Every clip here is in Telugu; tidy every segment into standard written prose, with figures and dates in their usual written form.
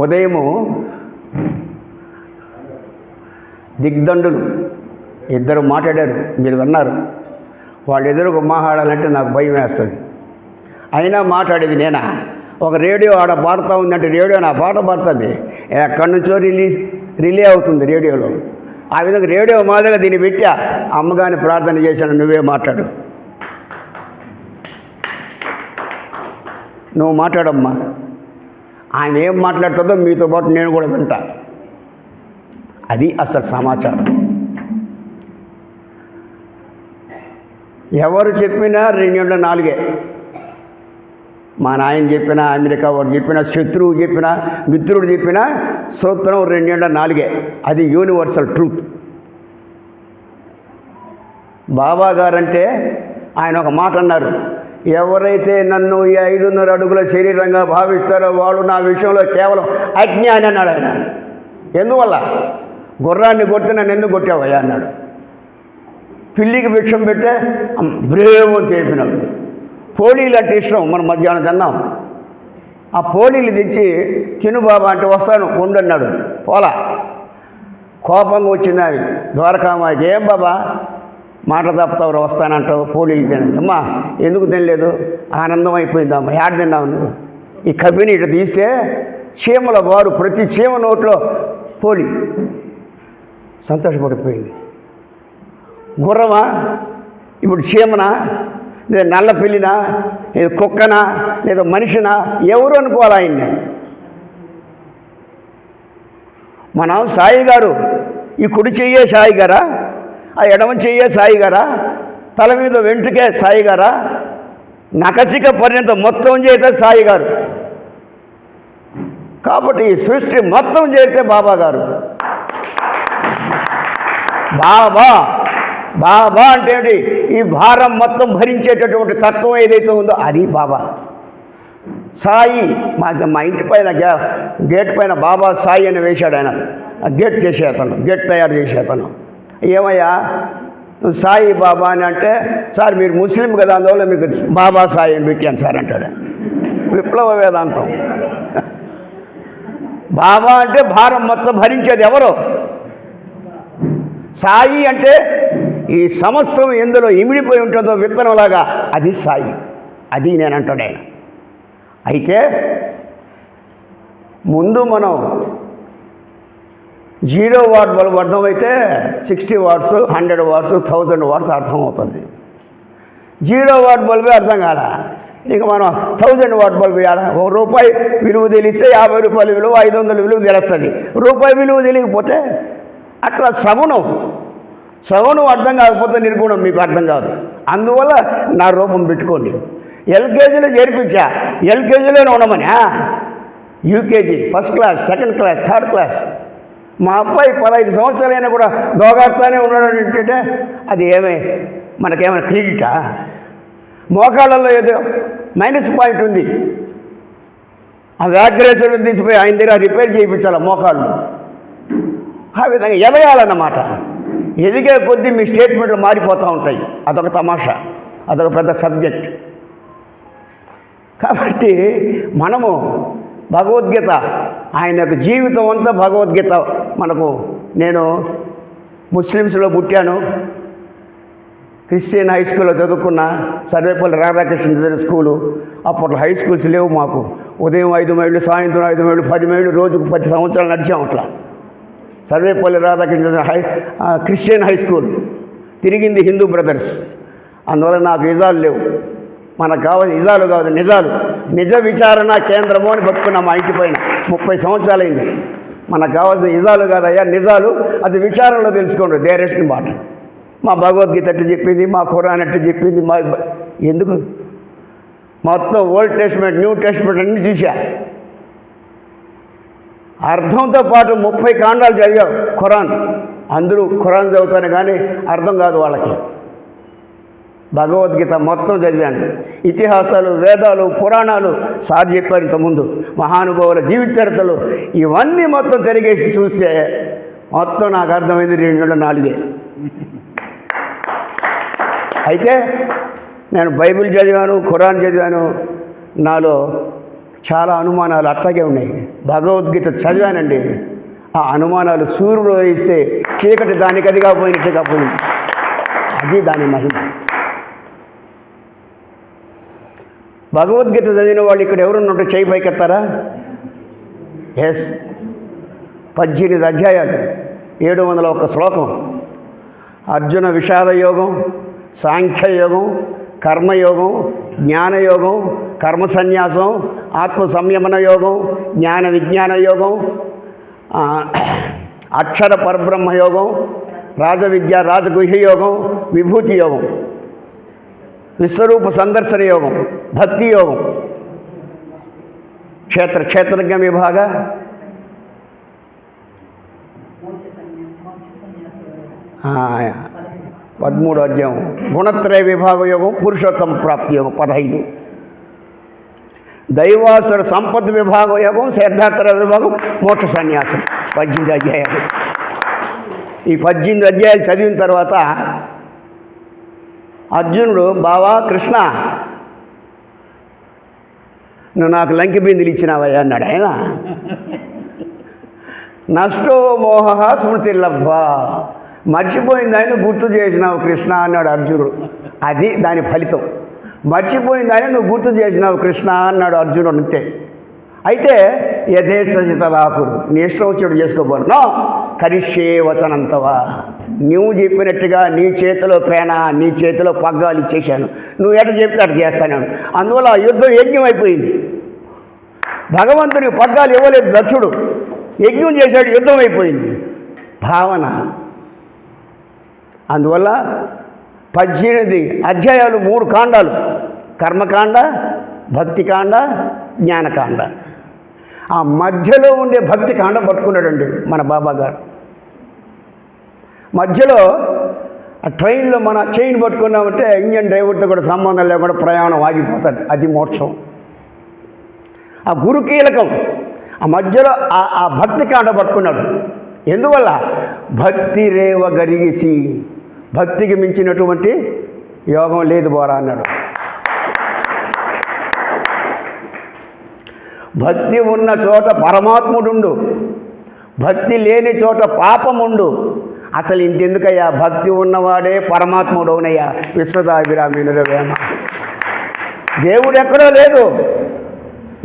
ఉదయము దిగ్దండులు ఇద్దరు మాట్లాడారు, మీరు విన్నారు. వాళ్ళు ఎదురుగా మాట్లాడాలంటే నాకు భయం వేస్తుంది. అయినా మాట్లాడేది నేనా? ఒక రేడియో ఆడ పాడుతూ ఉందంటే రేడియో నా పాట పాడుతుంది, ఎక్కడి నుంచో రిలే అవుతుంది రేడియోలో. ఆ విధంగా రేడియో మాదిరిగా దీన్ని పెట్టా, అమ్మగారిని ప్రార్థన చేశాను, నువ్వే మాట్లాడు, నువ్వు మాట్లాడమ్మా. ఆయన ఏం మాట్లాడుతుందో మీతో పాటు నేను కూడా వింటా. అది అసలు సమాచారం. ఎవరు చెప్పినా 204. మా నాయన చెప్పినా, అమెరికా వాడు చెప్పినా, శత్రువు చెప్పినా, మిత్రుడు చెప్పినా సూత్రం 204. అది యూనివర్సల్ ట్రూత్. బాబా గారంటే ఆయన ఒక మాట అన్నారు, ఎవరైతే నన్ను ఈ 5.5 అడుగుల శరీరంగా భావిస్తారో వాళ్ళు నా విషయంలో కేవలం అజ్ఞాని అన్నాడు ఆయన. ఎందువల్ల? గుర్రాన్ని కొట్టి నన్ను ఎందుకు కొట్టావయ్యా అన్నాడు. పిల్లికి భిక్షం పెట్టే బ్రేవ్ అని చెప్పినాడు. పోలీలు అంటే ఇష్టం, మనం మధ్యాహ్నం తిన్నాం. ఆ పోలీలు తెచ్చి తిను బాబా అంటే వస్తాను ఉండన్నాడు. పోలా, కోపంగా వచ్చింది అవి ద్వారకామాయికి. ఏం బాబా మాట తప్పుతావు, వస్తానంటావు, పోలీలు తినండి. అమ్మా ఎందుకు తినలేదు? ఆనందం అయిపోయిందమ్మా. యాడ్ తిన్నావు నువ్వు? ఈ కపిని ఇటు తీస్తే చీమల బారు, ప్రతి చీమ నోట్లో పోలి. సంతోషపడిపోయింది. గుర్రమా ఇప్పుడు చీమనా, లేదా నల్ల పిల్లినా, లేదా కుక్కనా, లేదా మనిషినా, ఎవరు అనుకోవాలి ఆయన్ని? మనం సాయి గారు, ఈ కుడి చెయ్యే సాయి గారా, ఆ ఎడమ చెయ్యే సాయి గారా, తల మీద వెంట్రుకే సాయి గారా, నకసిక పర్యంతం మొత్తం చేస్తే సాయి గారు. కాబట్టి ఈ సృష్టి మొత్తం చేస్తే బాబా గారు. బాబా బాబా అంటే ఏంటి? ఈ భారం మొత్తం భరించేటటువంటి తత్వం ఏదైతే ఉందో అది బాబా. సాయి మా ఇంటి పైన గేట్ పైన బాబా సాయి అని వేశాడు ఆయన. గేట్ చేసే అతను, గేట్ తయారు చేసే అతను. ఏమయ్యా నువ్వు సాయి బాబా అని అంటే, సార్ మీరు ముస్లిం కదా, అందువల్ల మీకు బాబా సాయి అని పెట్టాను సార్ అంటాడు. విప్లవ వేదాంతం. బాబా అంటే భారం మొత్తం భరించేది ఎవరు? సాయి అంటే ఈ సమస్తం ఎందులో ఇమిడిపోయి ఉంటుందో విత్తనంలాగా అది సాయి. అది నేను అంటాడు ఆయన. అయితే ముందు మనం 0 వాట్ బల్బు అర్థమైతే 60 వాట్స్, 100 వాట్స్, 1000 వాట్స్ అర్థమవుతుంది. 0 వాట్ బల్బే అర్థం కాదా? ఇక మనం 1000 వాట్ బల్బు వేయాలా? ₹1 విలువ తెలిస్తే ₹50 విలువ, 500 విలువ తెలుస్తుంది. రూపాయి విలువ తెలియకపోతే అట్లా సగుణం అర్థం కాకపోతే నిర్గుణం మీకు అర్థం కాదు. అందువల్ల నా రూపం పెట్టుకోండి. ఎల్కేజీలో చేర్పించా, ఎల్కేజీలోనే ఉండమని. UKG, first class, second class, third class. మా అబ్బాయి 15 సంవత్సరాలైనా కూడా దోగాడుతూనే ఉన్నాడు అంటే అది మనకేమైనా క్రెడిటా? మోకాళ్ళల్లో ఏదో -పాయింట్ ఉంది. ఆ వ్యాగ్రేషన్ తీసిపోయి ఆయన దగ్గర రిపేర్ చేయించాలి మోకాళ్ళు. ఆ విధంగా ఎదగాలన్నమాట. ఎదిగే కొద్దీ మీ స్టేట్మెంట్లు మారిపోతూ ఉంటాయి. అదొక తమాషా, అదొక పెద్ద సబ్జెక్ట్. కాబట్టి మనము భగవద్గీత, ఆయన యొక్క జీవితం అంతా భగవద్గీత మనకు. నేను ముస్లిమ్స్లో పుట్టాను, క్రిస్టియన్ హై స్కూల్లో చదువుకున్న, సర్వేపల్లి రాధాకృష్ణ చదివిన స్కూలు. అప్పట్లో హై స్కూల్స్ లేవు మాకు. ఉదయం 5 మైళ్ళు, సాయంత్రం 5 మైళ్ళు, 10 మైళ్ళు, రోజుకు 10 సంవత్సరాలు నడిచాం అట్లా. Sarvepalli Radhakrishna Christian high school. తిరిగింది హిందూ బ్రదర్స్. అందువల్ల నాకు ఇజాలు లేవు. మనకు కావాలి ఇజాలు కాదు, నిజాలు. నిజ విచారణ కేంద్రము అని పట్టుకున్నాం మా ఇంటి పైన. 30 సంవత్సరాలైంది. మనకు కావాల్సిన ఇజాలు కాదయ్యా, నిజాలు. అది విచారణలో తెలుసుకోండి. డైరెక్షన్ మాట. మా భగవద్గీత అట్టు చెప్పింది, మా ఖురాన్ అట్టు చెప్పింది. మా ఎందుకు మొత్తం ఓల్డ్ టెస్ట్మెంట్, న్యూ టెస్ట్మెంట్ అన్నీ చూసా. అర్థంతో పాటు 30 కాండాలు చదివావు ఖురాన్. అందరూ ఖురాన్ చదువుతాను కానీ అర్థం కాదు వాళ్ళకి. భగవద్గీత మొత్తం చదివాను. ఇతిహాసాలు, వేదాలు, పురాణాలు సార్ చెప్పారు ఇంతకుముందు, మహానుభావుల జీవిత చరిత్రలు, ఇవన్నీ మొత్తం తిరిగేసి చూస్తే మొత్తం నాకు అర్థమైంది 204. అయితే నేను బైబిల్ చదివాను, ఖురాన్ చదివాను. నాలో చాలా అనుమానాలు అట్లాగే ఉన్నాయి. భగవద్గీత చదివానండి, ఆ అనుమానాలు సూర్యుడు ఇస్తే చీకటి దానికి అదిగా పోయినట్టుగా పోయింది. అది దాని మహిమ. భగవద్గీత చదివిన వాళ్ళు ఇక్కడ ఎవరున్నట్టు చేయి పైకెత్తారా? ఎస్, 18 అధ్యాయాలు, 701 శ్లోకం. అర్జున విషాద యోగం, సాంఖ్యయోగం, కర్మయోగం, జ్ఞానయోగం, కర్మ సన్యాసం, ఆత్మ సంయమన యోగం, జ్ఞాన విజ్ఞాన యోగం, అక్షర పరబ్రహ్మ యోగం, రాజవిద్య రాజగుహ్య యోగం, విభూతి యోగం, విశ్వరూప సందర్శన యోగం, భక్తి యోగం, క్షేత్రజ్ఞ విభాగ, 13 అధ్యాయం, గుణత్రయ విభాగ యోగం, పురుషోత్తమ ప్రాప్తి యోగం 15, దైవాసుర సంపత్ విభాగ యోగం, సిద్ధార్థ విభాగం, మోక్ష సన్యాసం 18 అధ్యాయాలు. ఈ 18 అధ్యాయాలు చదివిన తర్వాత అర్జునుడు, బావా కృష్ణ, నువ్వు నాకు లంకి బిందులు ఇచ్చినావయ్యా అన్నాడు. ఆయన నష్టో మోహ స్మృతి లబ్ధ్వా, మర్చిపోయింది ఆయన గుర్తు చేసినావు కృష్ణ అన్నాడు అర్జునుడు. అది దాని ఫలితం. మర్చిపోయింది ఆయన నువ్వు గుర్తు చేసినావు కృష్ణ అన్నాడు అర్జునుడు. అంతే. అయితే యథేచ్ఛితదాకురు, నీ ఇష్టం వచ్చేడు చేసుకోబోను. నో కరిష్యే వచనంతవా, నువ్వు చెప్పినట్టుగా నీ చేతిలో పేన, నీ చేతిలో పగ్గాలు ఇచ్చేశాను, నువ్వు ఎట చెప్తే అటు చేస్తాను. అందువల్ల యుద్ధం యజ్ఞం అయిపోయింది. భగవంతునికి పగ్గాలు ఇవ్వలేదు దక్షుడు, యజ్ఞం చేశాడు, యుద్ధం అయిపోయింది. భావన. అందువల్ల 18 అధ్యాయాలు, 3 కాండాలు, కర్మకాండ, భక్తికాండ, జ్ఞానకాండ. ఆ మధ్యలో ఉండే భక్తి కాండ పట్టుకున్నాడండి మన బాబా గారు. మధ్యలో ఆ ట్రైన్లో మన చైన్ పట్టుకున్నామంటే ఇంజన్ డ్రైవర్తో కూడా సంబంధం లేకుండా ప్రయాణం ఆగిపోతుంది. అది మోక్షం. ఆ గురు కీలకం. ఆ మధ్యలో ఆ భక్తి కాండ పట్టుకున్నాడు. ఎందువల్ల? భక్తి రేవ గరిగిసి, భక్తికి మించినటువంటి యోగం లేదు బోరా అన్నాడు. భక్తి ఉన్న చోట పరమాత్ముడుండు, భక్తి లేని చోట పాపముండు. అసలు ఇంతెందుకయ్యా, భక్తి ఉన్నవాడే పరమాత్ముడవునయ్యా. విశ్వదాభిరామినురవేమ. దేవుడు ఎక్కడో లేదు,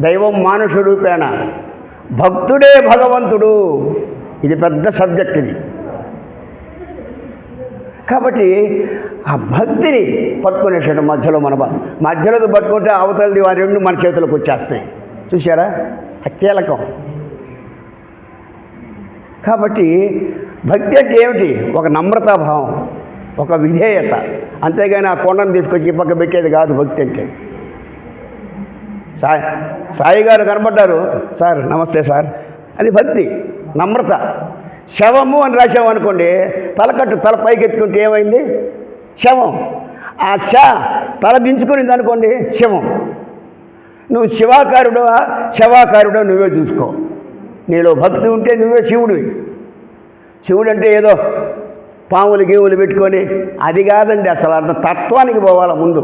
దైవం మానుష రూపేణ, భక్తుడే భగవంతుడు. ఇది పెద్ద సబ్జెక్ట్ ఇది. కాబట్టి ఆ భక్తిని పట్టుకునేసాడు మధ్యలో. మధ్యలో పట్టుకుంటే అవతలది వారి రెండు మన చేతులకు వచ్చేస్తాయి. చూసారా? కీలకం. కాబట్టి భక్తి అంటే ఏమిటి? ఒక నమ్రతాభావం, ఒక విధేయత. అంతేగాని ఆ కొండను తీసుకొచ్చి పక్క పెట్టేది కాదు భక్తి అంటే. సాయి గారు కనబడ్డారు, సార్ నమస్తే సార్, అది భక్తి. నమ్రత. శవము అని రాసామనుకోండి, తల పైకి ఎత్తుకుంటే ఏమైంది? శవం. ఆ తల దించుకునింది అనుకోండి, శవం. నువ్వు శివాకారుడువా శవాకారుడో నువ్వే చూసుకో. నీలో భక్తి ఉంటే నువ్వే శివుడివి. శివుడు అంటే ఏదో పాములు గీవులు పెట్టుకొని అది కాదండి. అసలు అంత తత్వానికి పోవాల ముందు.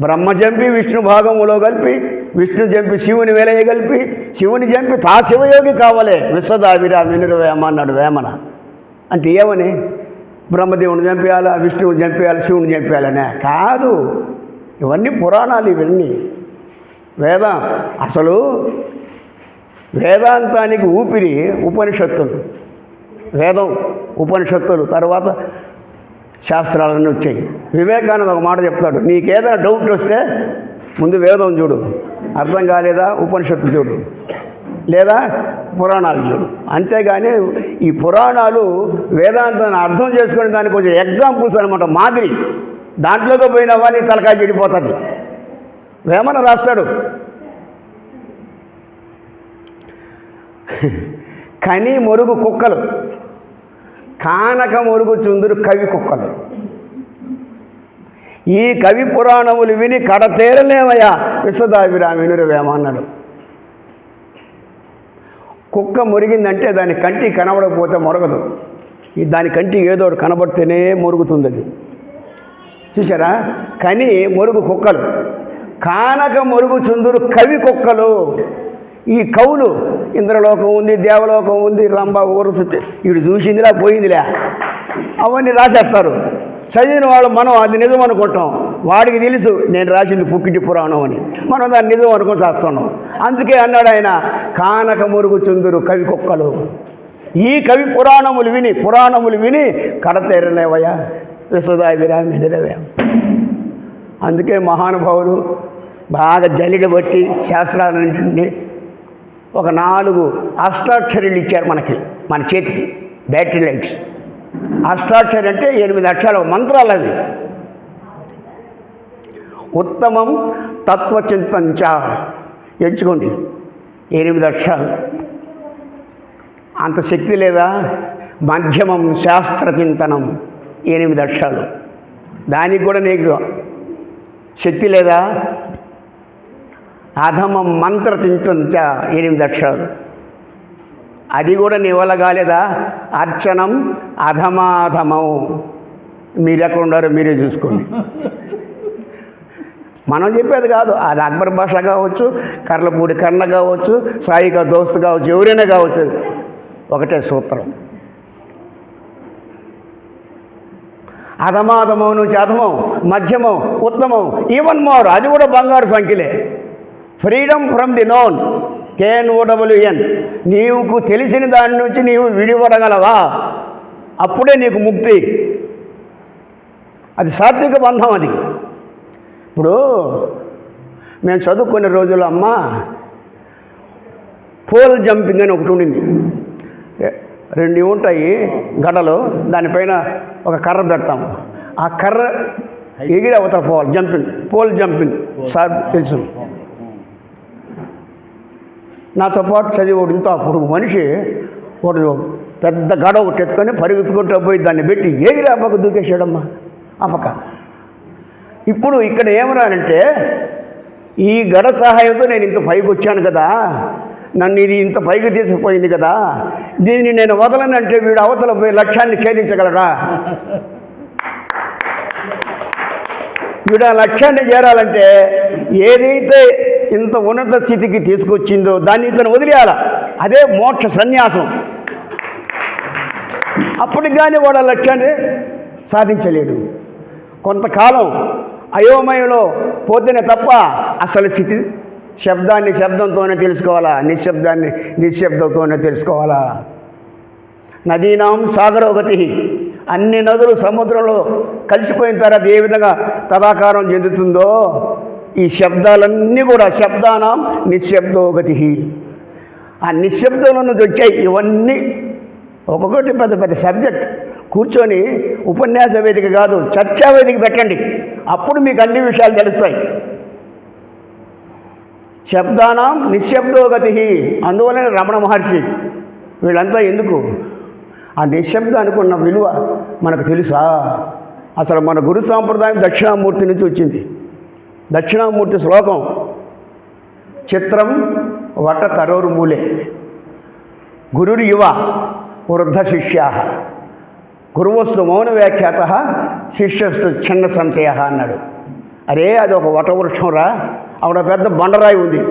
బ్రహ్మ చంపి విష్ణు భాగములో కలిపి, విష్ణు చంపి శివుని వెలయగలిపి, శివుని చంపి తా శివయోగి కావాలే. విశ్వదాభిరామినురవేమ అన్నాడు వేమన. అంటే ఏమని? బ్రహ్మదేవుని చంపేయాలా, విష్ణువుని చంపేయాలి, శివుని చంపేయాలనే కాదు. ఇవన్నీ పురాణాలు. ఇవన్నీ అసలు వేదాంతానికి ఊపిరి ఉపనిషత్తులు. వేదం, ఉపనిషత్తులు, తర్వాత శాస్త్రాలన్నీ వచ్చాయి. వివేకానంద ఒక మాట చెప్తాడు, నీకేదైనా డౌట్ వస్తే ముందు వేదం చూడు, అర్థం కాలేదా ఉపనిషత్తు చూడు, లేదా పురాణాలు చూడు. అంతేగాని ఈ పురాణాలు వేదాంతాన్ని అర్థం చేసుకునే దానికి కొంచెం ఎగ్జాంపుల్స్ అనమాట, మాదిరి. దాంట్లోకి పోయినవా నీ తలకాయ చెడిపోతుంది. వేమన రాస్తాడు, కని మొరుగు కుక్కలు, కానక మొరుగు చుందురు కవి కుక్కలు. ఈ కవి పురాణములు విని కడతేరలేవయ్యా విశ్వదాభిరామినురవేమ అన్నాడు. కుక్క మురిగిందంటే దాని కంటి కనబడకపోతే మొరగదు. దాని కంటి ఏదో కనబడితేనే మొరుగుతుంది అది. చూసారా? కని మొరుగు కుక్కలు, కానక మొరుగుచుందురు కవి కుక్కలు. ఈ కవులు ఇంద్రలోకం ఉంది, దేవలోకం ఉంది, రంభ ఊరుసుతే వీడు చూసిందిలా పోయిందిలే అవన్నీ రాసేస్తారు. చదివిన వాళ్ళు మనం అది నిజం అనుకుంటాం. వాడికి తెలుసు నేను రాసింది పుక్కిటి పురాణం అని, మనం దాన్ని నిజం అనుకుని చేస్తున్నాం. అందుకే అన్నాడు ఆయన, కానక మొరుగుచుందురు కవి కుక్కలు. ఈ కవి పురాణములు విని కడతేరలేవయ్యా విశ్వదాభిరామి నిలవే. అందుకే మహానుభావులు బాగా జల్లిడ బట్టి శాస్త్రాలన్నింటినీ ఒక 4 అష్టాక్షరీలు ఇచ్చారు మన చేతికి, బ్యాటరీ లైట్స్. అష్టాక్షరి అంటే 8 అక్షరాలు మంత్రాలు అవి. ఉత్తమం తత్వచింతంచ ఎంచుకోండి, 8 అక్షరాలు. అంత శక్తి లేదా? మధ్యమం శాస్త్రచింతనం 8 అక్షరాలు. దానికి కూడా నీకు శక్తి లేదా? అధమం మంత్రచింతంచ 8 అక్షరాలు. అది కూడా నీ వల్ల కాలేదా? అర్చనం అధమాధమం. మీరు ఎక్కడ ఉన్నారో మీరే చూసుకోండి. మనం చెప్పేది కాదు, అది అక్బర్ భాష కావచ్చు, కర్లపూడి కర్ణ కావచ్చు, సాయిగా దోస్తు కావచ్చు, ఎవరైనా కావచ్చు, ఒకటే సూత్రం. అధమాధమం నుంచి అధమం, మధ్యమం, ఉత్తమం, ఈవన్ మోర్, అది కూడా బంగారు సంఖ్యలే. Freedom from the known, KNOWN. నీకు తెలిసిన దాని నుంచి నీవు విడిపడగలవా? అప్పుడే నీకు ముక్తి. అది సాత్విక బంధం. అది ఇప్పుడు మేము చదువుకునే రోజుల్లో అమ్మ పోల్ జంపింగ్ అని ఒకటి ఉండింది. 2 ఉంటాయి గడలు, దానిపైన ఒక కర్ర పెడతాము. ఆ కర్ర ఎగిరి అవతల పోవాలి. పోల్ జంపింగ్ సార్ తెలుసు. నాతో పాటు చదివాడు ఇంత అప్పుడు మనిషి ఒకటి పెద్ద గడ ఒకటి ఎత్తుకొని పరిగెత్తుకుంటూ పోయి దాన్ని పెట్టి ఎగిరి ఆ పక్క దూకేసాడమ్మా ఆ పక్క. ఇప్పుడు ఇక్కడ ఏమరానంటే, ఈ గడ సహాయంతో నేను ఇంత పైకి వచ్చాను కదా, నన్ను ఇది ఇంత పైకి తీసుకుపోయింది కదా, దీన్ని నేను వదలనంటే వీడు అవతల పోయి లక్ష్యాన్ని ఛేదించగలరా? వీడు ఆ లక్ష్యాన్ని చేరాలంటే ఏదైతే ఇంత ఉన్నత స్థితికి తీసుకొచ్చిందో దాన్ని ఇతను వదిలేయాల. అదే మోక్ష సన్యాసం. అప్పటికి కానీ వాడు ఆ లక్ష్యాన్ని సాధించలేడు. కొంతకాలం అయోమయంలో పోతేనే తప్ప అసలు స్థితి శబ్దాన్ని శబ్దంతోనే తెలుసుకోవాలా, నిశ్శబ్దాన్ని నిశ్శబ్దంతోనే తెలుసుకోవాలా. నదీనాం సాగరోగతి. అన్ని నదులు సముద్రంలో కలిసిపోయిన తర్వాత ఏ విధంగా తదాకారం చెందుతుందో ఈ శబ్దాలన్నీ కూడా శబ్దానాం నిశ్శబ్దోగతి. ఆ నిశ్శబ్దంలో నుంచి వచ్చాయి ఇవన్నీ. ఒక్కొక్కటి పెద్ద పెద్ద సబ్జెక్ట్. కూర్చొని ఉపన్యాస వేదిక కాదు, చర్చా వేదిక పెట్టండి. అప్పుడు మీకు అన్ని విషయాలు తెలుస్తాయి. శబ్దానాం నిశ్శబ్దోగతి. అందువలన రమణ మహర్షి వీళ్ళంతా ఎందుకు ఆ నిశ్శబ్దానికి ఉన్న విలువ మనకు తెలుసా? అసలు మన గురు సాంప్రదాయం దక్షిణామూర్తి నుంచి వచ్చింది. దక్షిణామూర్తి శ్లోకం చిత్రం వట తరోర్మూలే గురుర్యువ వృద్ధ శిష్యా గురువస్తు మౌన వ్యాఖ్యాత శిష్యస్తు చిన్న సంశయ అన్నాడు. అరే అది ఒక వటవృక్షం రా, ఆవిడ పెద్ద బండరాయి ఉంది.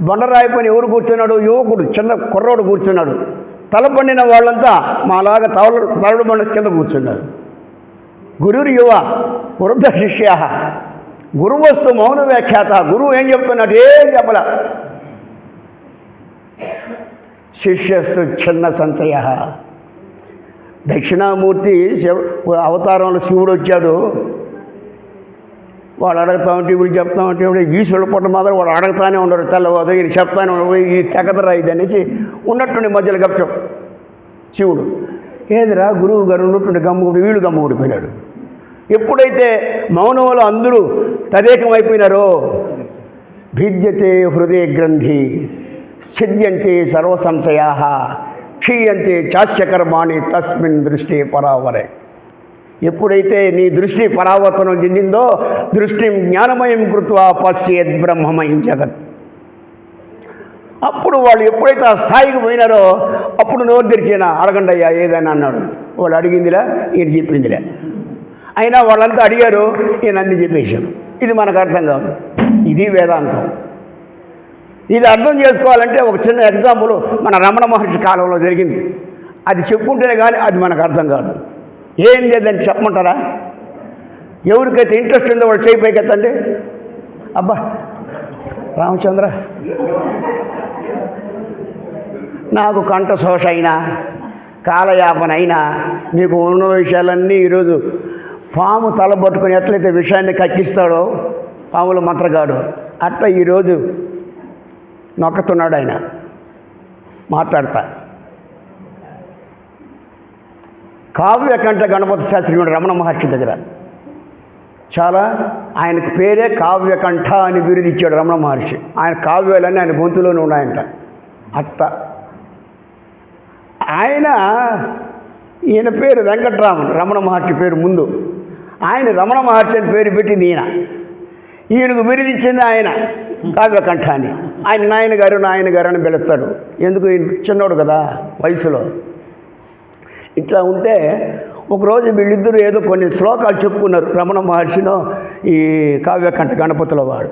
బండరాయి పైన ఎవరు కూర్చున్నాడు? యువకుడు, చిన్న కుర్రోడు కూర్చున్నాడు. తల పండిన వాళ్ళంతా మాలాగా తలడు బండ కింద కూర్చున్నారు. గురుర్యువ వృద్ధ శిష్యా గురువస్తు మౌన వ్యాఖ్యాత. గురువు ఏం చెప్తున్నాడు? ఏం చెప్పల. శిష్యస్తు చిన్న సంశయ. దక్షిణామూర్తి అవతారంలో శివుడు వచ్చాడు. వాడు అడుగుతా ఉంటే వీళ్ళు చెప్తా ఉంటే ఈశ్వరుడు పుట్ట మాత్రం వాడు అడుగుతానే ఉండరు. తెల్లవాదు ఈయన చెప్తానే ఉండరు. ఈ తెగదరా ఇది అనేసి ఉన్నట్టుండి మధ్యలో గప్చం శివుడు. ఏదిరా గురువు గారు ఉన్నట్టుండి గమ్ముగుడు, వీళ్ళు గమ్ముగుడిపోయినాడు. ఎప్పుడైతే మౌనంలో అందరూ తదేకమైపోయినారో భిద్యతే హృదయ గ్రంథి ఛిద్యంతే సర్వ సంశయా క్షీయంతే చాస్యకర్మాణి తస్మిన్ దృష్టి పరావరే. ఎప్పుడైతే నీ దృష్టి పరావర్తనం చెందిందో దృష్టి జ్ఞానమయం కృత్వా పశ్చేద్ బ్రహ్మమయం జగత్. అప్పుడు వాళ్ళు ఎప్పుడైతే ఆ స్థాయికి పోయినారో అప్పుడు నోరు తెరిచినా అడగండి అయ్యా ఏదైనా అన్నాడు. వాళ్ళు అడిగిందిలే, ఈయన చెప్పిందిలే. అయినా వాళ్ళంతా అడిగారు, ఈయన అన్ని చెప్పేశాడు. ఇది మనకు అర్థం కాదు. ఇది వేదాంతం. ఇది అర్థం చేసుకోవాలంటే ఒక చిన్న ఎగ్జాంపుల్ మన రమణ మహర్షి కాలంలో జరిగింది. అది చెప్పుకుంటేనే కానీ అది మనకు అర్థం కాదు. ఏం లేదంటే చెప్పమంటారా? ఎవరికైతే ఇంట్రెస్ట్ ఉందో వాళ్ళు చేయి పైకెత్తండి. అబ్బా రామచంద్ర, నాకు కంఠశోష అయినా కాలయాపన అయినా మీకు ఉన్న విషయాలన్నీ ఈరోజు పాము తల పట్టుకొని ఎట్లయితే విషయాన్ని కక్కిస్తాడో పాముల మంత్రగాడు అట్లా ఈరోజు నొక్కుతున్నాడు ఆయన. మాట్లాడతా కావ్యకంఠ గణపతి శాస్త్రి రమణ మహర్షి దగ్గర చాలా ఆయనకు పేరే కావ్యకంఠ అని బిరుదు ఇచ్చాడు రమణ మహర్షి. ఆయన కావ్యాలన్నీ ఆయన గొంతులోనే ఉన్నాయంట. అట్ట ఈయన పేరు వెంకట్రామన్, రమణ మహర్షి పేరు ముందు. ఆయన రమణ మహర్షి అని పేరు పెట్టింది ఈయనకు బిరుదిచ్చింది ఆయన కావ్యకంఠ అని. ఆయన నాయనగారు అని పిలుస్తాడు. ఎందుకు? ఈయన చిన్నోడు కదా వయసులో. ఇట్లా ఉంటే ఒకరోజు వీళ్ళిద్దరూ ఏదో కొన్ని శ్లోకాలు చెప్పుకున్నారు, రమణ మహర్షిలో ఈ కావ్యకంఠ గణపతుల వాడు.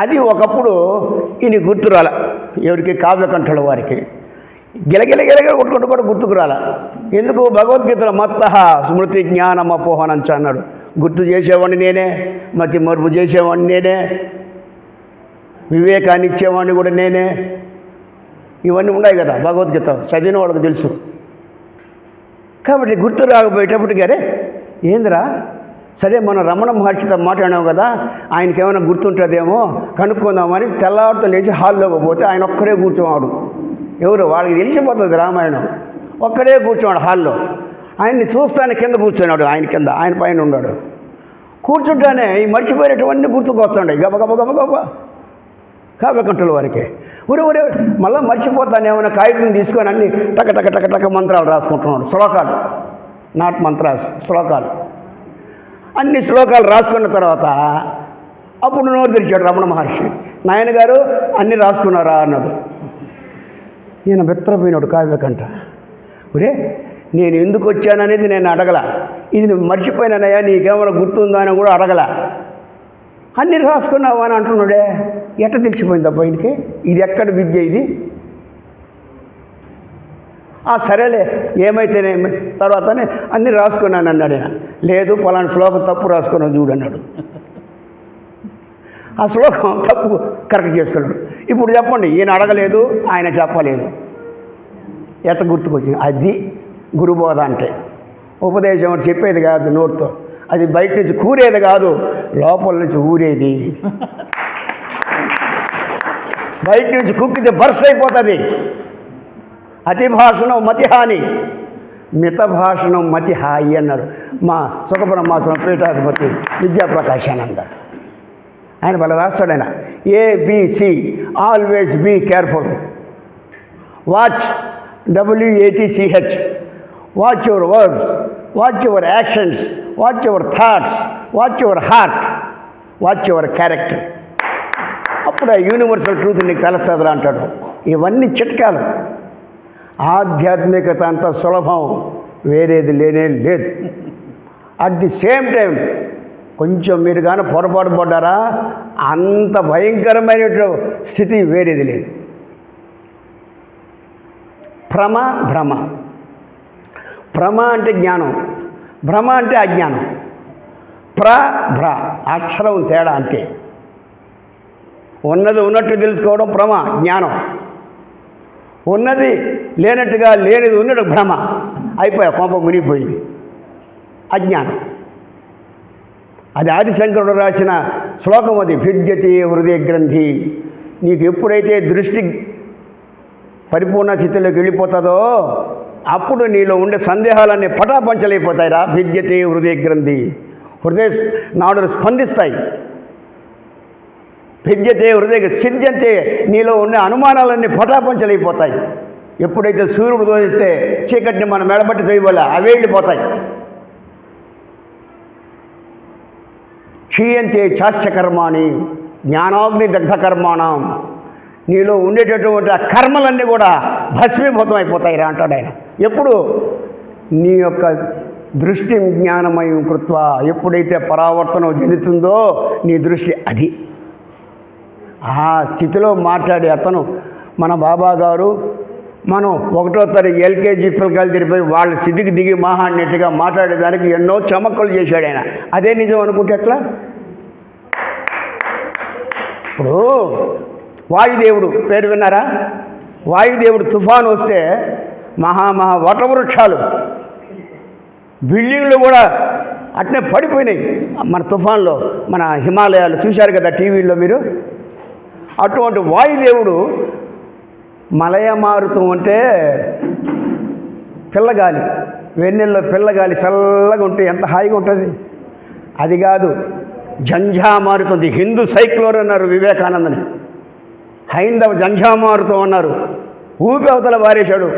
అది ఒకప్పుడు ఈయన గుర్తురాల, ఎవరికి? కావ్యకంఠుల వారికి. గిలగిల కొట్టుకుంటూ కూడా గుర్తుకురాల. ఎందుకు? భగవద్గీతలో మత్త స్మృతి జ్ఞానం అపోహనంచ అన్నాడు. గుర్తు చేసేవాడిని నేనే, మతి మరుపు చేసేవాడిని నేనే, వివేకాన్ని ఇచ్చేవాడిని కూడా నేనే. ఇవన్నీ ఉన్నాయి కదా భగవద్గీత చదివిన వాళ్ళకి తెలుసు. కాబట్టి గుర్తు రాకపోయేటప్పటికి అరే ఏందిరా, సరే మనం రమణ మహర్షితో మాట్లాడాం కదా, ఆయనకి ఏమైనా గుర్తుంటుందేమో కనుక్కుందామని తెల్లవారితో లేచి హాల్లోకి పోతే ఆయన ఒక్కడే కూర్చోవాడు. ఎవరు? వాళ్ళకి తెలిసిపోతుంది రామాయణం. ఒక్కడే కూర్చోవాడు హాల్లో. ఆయన్ని చూస్తానే కింద కూర్చున్నాడు, ఆయన కింద, ఆయన పైన ఉన్నాడు. కూర్చుంటానే ఈ మర్చిపోయేటవన్నీ గుర్తుకొస్తుండే గబ కావ్యకంఠుల వారికి. ఊరే మళ్ళీ మర్చిపోతానేమైనా కాగితం తీసుకొని అన్ని టక మంత్రాలు రాసుకుంటున్నాడు. శ్లోకాలు, నాట్ మంత్రాస్, శ్లోకాలు. అన్ని శ్లోకాలు రాసుకున్న తర్వాత అప్పుడు నోరు తెరిచాడు రమణ మహర్షి. నాయనగారు అన్నీ రాసుకున్నారా అన్నాడు. ఈయన బెత్తరపోయినాడు కావ్యకంఠ. ఒరే నేను ఎందుకు వచ్చాననేది నేను అడగల, ఇది నువ్వు మర్చిపోయినానయ్యా నీకేమైనా గుర్తుందా అని కూడా అడగల, అన్నీ రాసుకున్నావా అని అంటున్నాడే. ఎట్ట తెలిసిపోయిందబ్బా ఆయనకి? ఇది ఎక్కడ విద్య ఇది? సరేలే ఏమైతేనేమి తర్వాతనే అన్నీ రాసుకున్నాను అన్నాడు ఆయన. లేదు పలానా శ్లోకం తప్పు రాసుకున్నావు చూడు అన్నాడు. ఆ శ్లోకం తప్పు కరెక్ట్ చేసుకున్నాడు. ఇప్పుడు చెప్పండి, ఈయన అడగలేదు, ఆయన చెప్పలేదు, ఎట్ట గుర్తుకొచ్చింది? అది గురుబోధ అంటే. ఉపదేశం అని చెప్పేది కాదు నోటితో, అది బయట నుంచి కూరేది కాదు, లోపల నుంచి ఊరేది. బయట నుంచి కుక్కితే బర్స్ అయిపోతుంది. అతి భాషణం మతిహాని, మిత భాషణం మతి హాయి అన్నారు మా సుఖబ్రహ్మాసనం పీఠాధిపతి విద్యాప్రకాశానంద. ఆయన వాళ్ళ రాస్తాడు ఆయన, ABC always be careful, watch WATCH, watch your words, watch your actions, watch your thoughts, watch your heart, watch your character. అప్పుడు ఆ యూనివర్సల్ ట్రూత్ నీకు తెలుస్తుందిరా అంటాడు. ఇవన్నీ చిట్కాలు. ఆధ్యాత్మికత అంత సులభం వేరేది లేనే లేదు. అట్ ది సేమ్ టైం కొంచెం మీరు కానీ పొరపాటు పడ్డారా అంత భయంకరమైన స్థితి వేరేది లేదు. భ్రమ అంటే జ్ఞానం, భ్రమ అంటే అజ్ఞానం. భ్ర అక్షరం తేడా అంతే. ఉన్నది ఉన్నట్టు తెలుసుకోవడం భ్రమ, జ్ఞానం. ఉన్నది లేనట్టుగా లేనిది ఉన్నట్టు భ్రమ. అయిపోయా, కొంప మునిగిపోయింది, అజ్ఞానం. అది ఆదిశంకరుడు రాసిన శ్లోకం, అది భిద్యతే హృదయ గ్రంథి. నీకు ఎప్పుడైతే దృష్టి పరిపూర్ణ స్థితిలోకి వెళ్ళిపోతుందో అప్పుడు నీలో ఉండే సందేహాలన్నీ పటాపంచలైపోతాయిరా. భిద్యతే హృదయ గ్రంథి, హృదయ నాడులు స్పందిస్తాయి. భిద్యతే హృదయ సిద్ధ్యంతే, నీలో ఉండే అనుమానాలన్నీ పటాపంచలైపోతాయి. ఎప్పుడైతే సూర్యుడు దోషిస్తే చీకటిని మనం మెడబట్టి తోయవల్ల అవే వెళ్ళిపోతాయి. క్షీయంతే చాశ్చకర్మాణి జ్ఞానాగ్ని దగ్ధకర్మాణం. నీలో ఉండేటటువంటి ఆ కర్మలన్నీ కూడా భస్మీభూతం అయిపోతాయి రా అంటాడు ఆయన. ఎప్పుడు? నీ యొక్క దృష్టి జ్ఞానమయం కృత్వా, ఎప్పుడైతే పరావర్తనం చెందుతుందో నీ దృష్టి అది. ఆ స్థితిలో మాట్లాడే అతను మన బాబా గారు. మనం 1వ తరగతి ఎల్కేజీ పిల్లకాయలు తిరిగిపోయి వాళ్ళ స్థితికి దిగి మహాన్నట్టుగా మాట్లాడేదానికి ఎన్నో చమక్కలు చేశాడు ఆయన. అదే నిజం అనుకుంటే ఎట్లా? ఇప్పుడు వాయుదేవుడు పేరు విన్నారా? వాయుదేవుడు తుఫాను వస్తే మహా వటవృక్షాలు బిల్డింగ్లు కూడా అట్నే పడిపోయినాయి మన తుఫాన్లో. మన హిమాలయాలు చూశారు కదా టీవీల్లో మీరు. అటువంటి వాయుదేవుడు మలయమారుతం అంటే పిల్లగాలి, వెన్నెల్లో పిల్లగాలి చల్లగా ఉంటే ఎంత హాయిగా ఉంటుంది. అది కాదు, జంఝామారుతుంది. హిందూ సైక్లోన్ అన్నారు వివేకానందని, హైందవ జంఝామారుతం అన్నారు. ఊపి అవతల వారేశాడు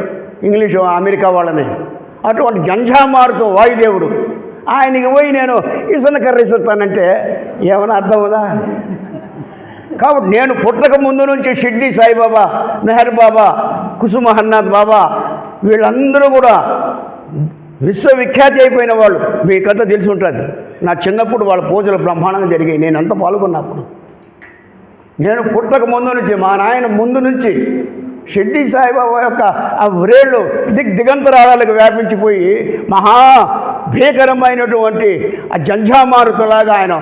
ఇంగ్లీషు అమెరికా వాళ్ళని. అటువంటి జంఝామారుతం వాయుదేవుడు. ఆయనకి పోయి నేను ఇసన కర్రీస్తానంటే ఏమైనా అర్థమవుదా? కాబట్టి నేను పుట్టక ముందు నుంచి షిర్డీ సాయిబాబా, మెహర్ బాబా, కుసుమహన్నాథ్ బాబా వీళ్ళందరూ కూడా విశ్వవిఖ్యాతి అయిపోయిన వాళ్ళు. మీకంతా తెలిసి ఉంటుంది. నా చిన్నప్పుడు వాళ్ళ పూజలు బ్రహ్మాండంగా జరిగాయి. నేను అంతా పాల్గొన్నప్పుడు. నేను పుట్టక ముందు నుంచి, మా నాయన ముందు నుంచి షిర్డీ సాయిబాబా యొక్క ఆ వ్రేళ్ళు దిగంతరాలకు వ్యాపించిపోయి మహా భీకరమైనటువంటి ఆ జంఝామారుతలాగా ఆయన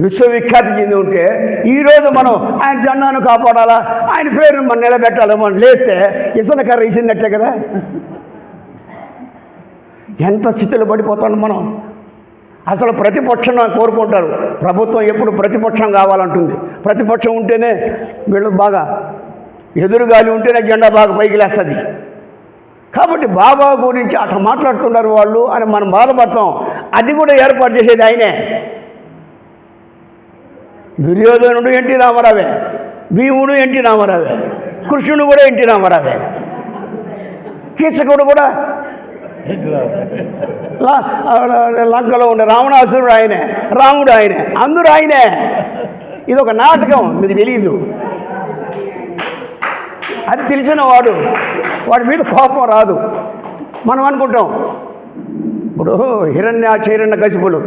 విశ్వవిఖ్యాతి చెంది ఉంటే, ఈరోజు మనం ఆయన జెండాను కాపాడాలా, ఆయన పేరును మనం నిలబెట్టాలి. మనం లేస్తే ఇసన కర్ర ఇసినట్టే కదా. ఎంత స్థితిలో పడిపోతాం మనం. అసలు ప్రతిపక్షం కోరుకుంటారు. ప్రభుత్వం ఎప్పుడు ప్రతిపక్షం కావాలంటుంది. ప్రతిపక్షం ఉంటేనే వీళ్ళు బాగా, ఎదురుగాలి ఉంటేనే జెండా బాగా పైకి లేస్తుంది. కాబట్టి బాబా గురించి అట్లా మాట్లాడుతున్నారు వాళ్ళు అని మనం బాధపడతాం. అది కూడా ఏర్పాటు చేసేది ఆయనే. దుర్యోధనుడు ఎన్టీ రామారావే, భీముడు ఎన్టీ రామారావే, కృష్ణుడు కూడా ఎన్టీ రామారావే, కీచకుడు కూడా లంకలో ఉండే రావణాసురుడు ఆయనే, రాముడు ఆయనే, అందరూ ఆయనే. ఇది ఒక నాటకం, మీకు తెలియదు. అది తెలిసిన వాడి మీద కోపం రాదు. మనం అనుకుంటాం ఇప్పుడు హిరణ్యకశిపులు,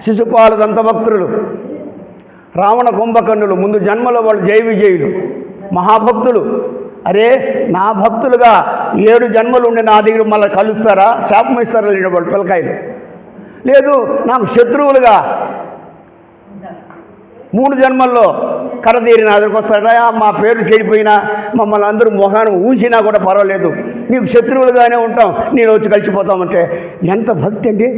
శిశుపాల దంతభక్తులు, రావణ కుంభకర్ణులు, ముందు జన్మలో వాళ్ళు జయ విజయులు, మహాభక్తులు. అరే నా భక్తులుగా 7 జన్మలు ఉండి నా దగ్గర మళ్ళీ కలుస్తారా? శాపం ఇస్తారా? లేని వాళ్ళు పిల్లకాయలు. లేదు, నాకు శత్రువులుగా 3 జన్మల్లో కరదీరి నా దగ్గరకు వస్తాడా? మా పేరు చెడిపోయినా మమ్మల్ని అందరూ మొహాన్ని ఊసినా కూడా పర్వాలేదు, నీకు శత్రువులుగానే ఉంటాం, నేను వచ్చి కలిసిపోతామంటే ఎంత భక్తి అండి.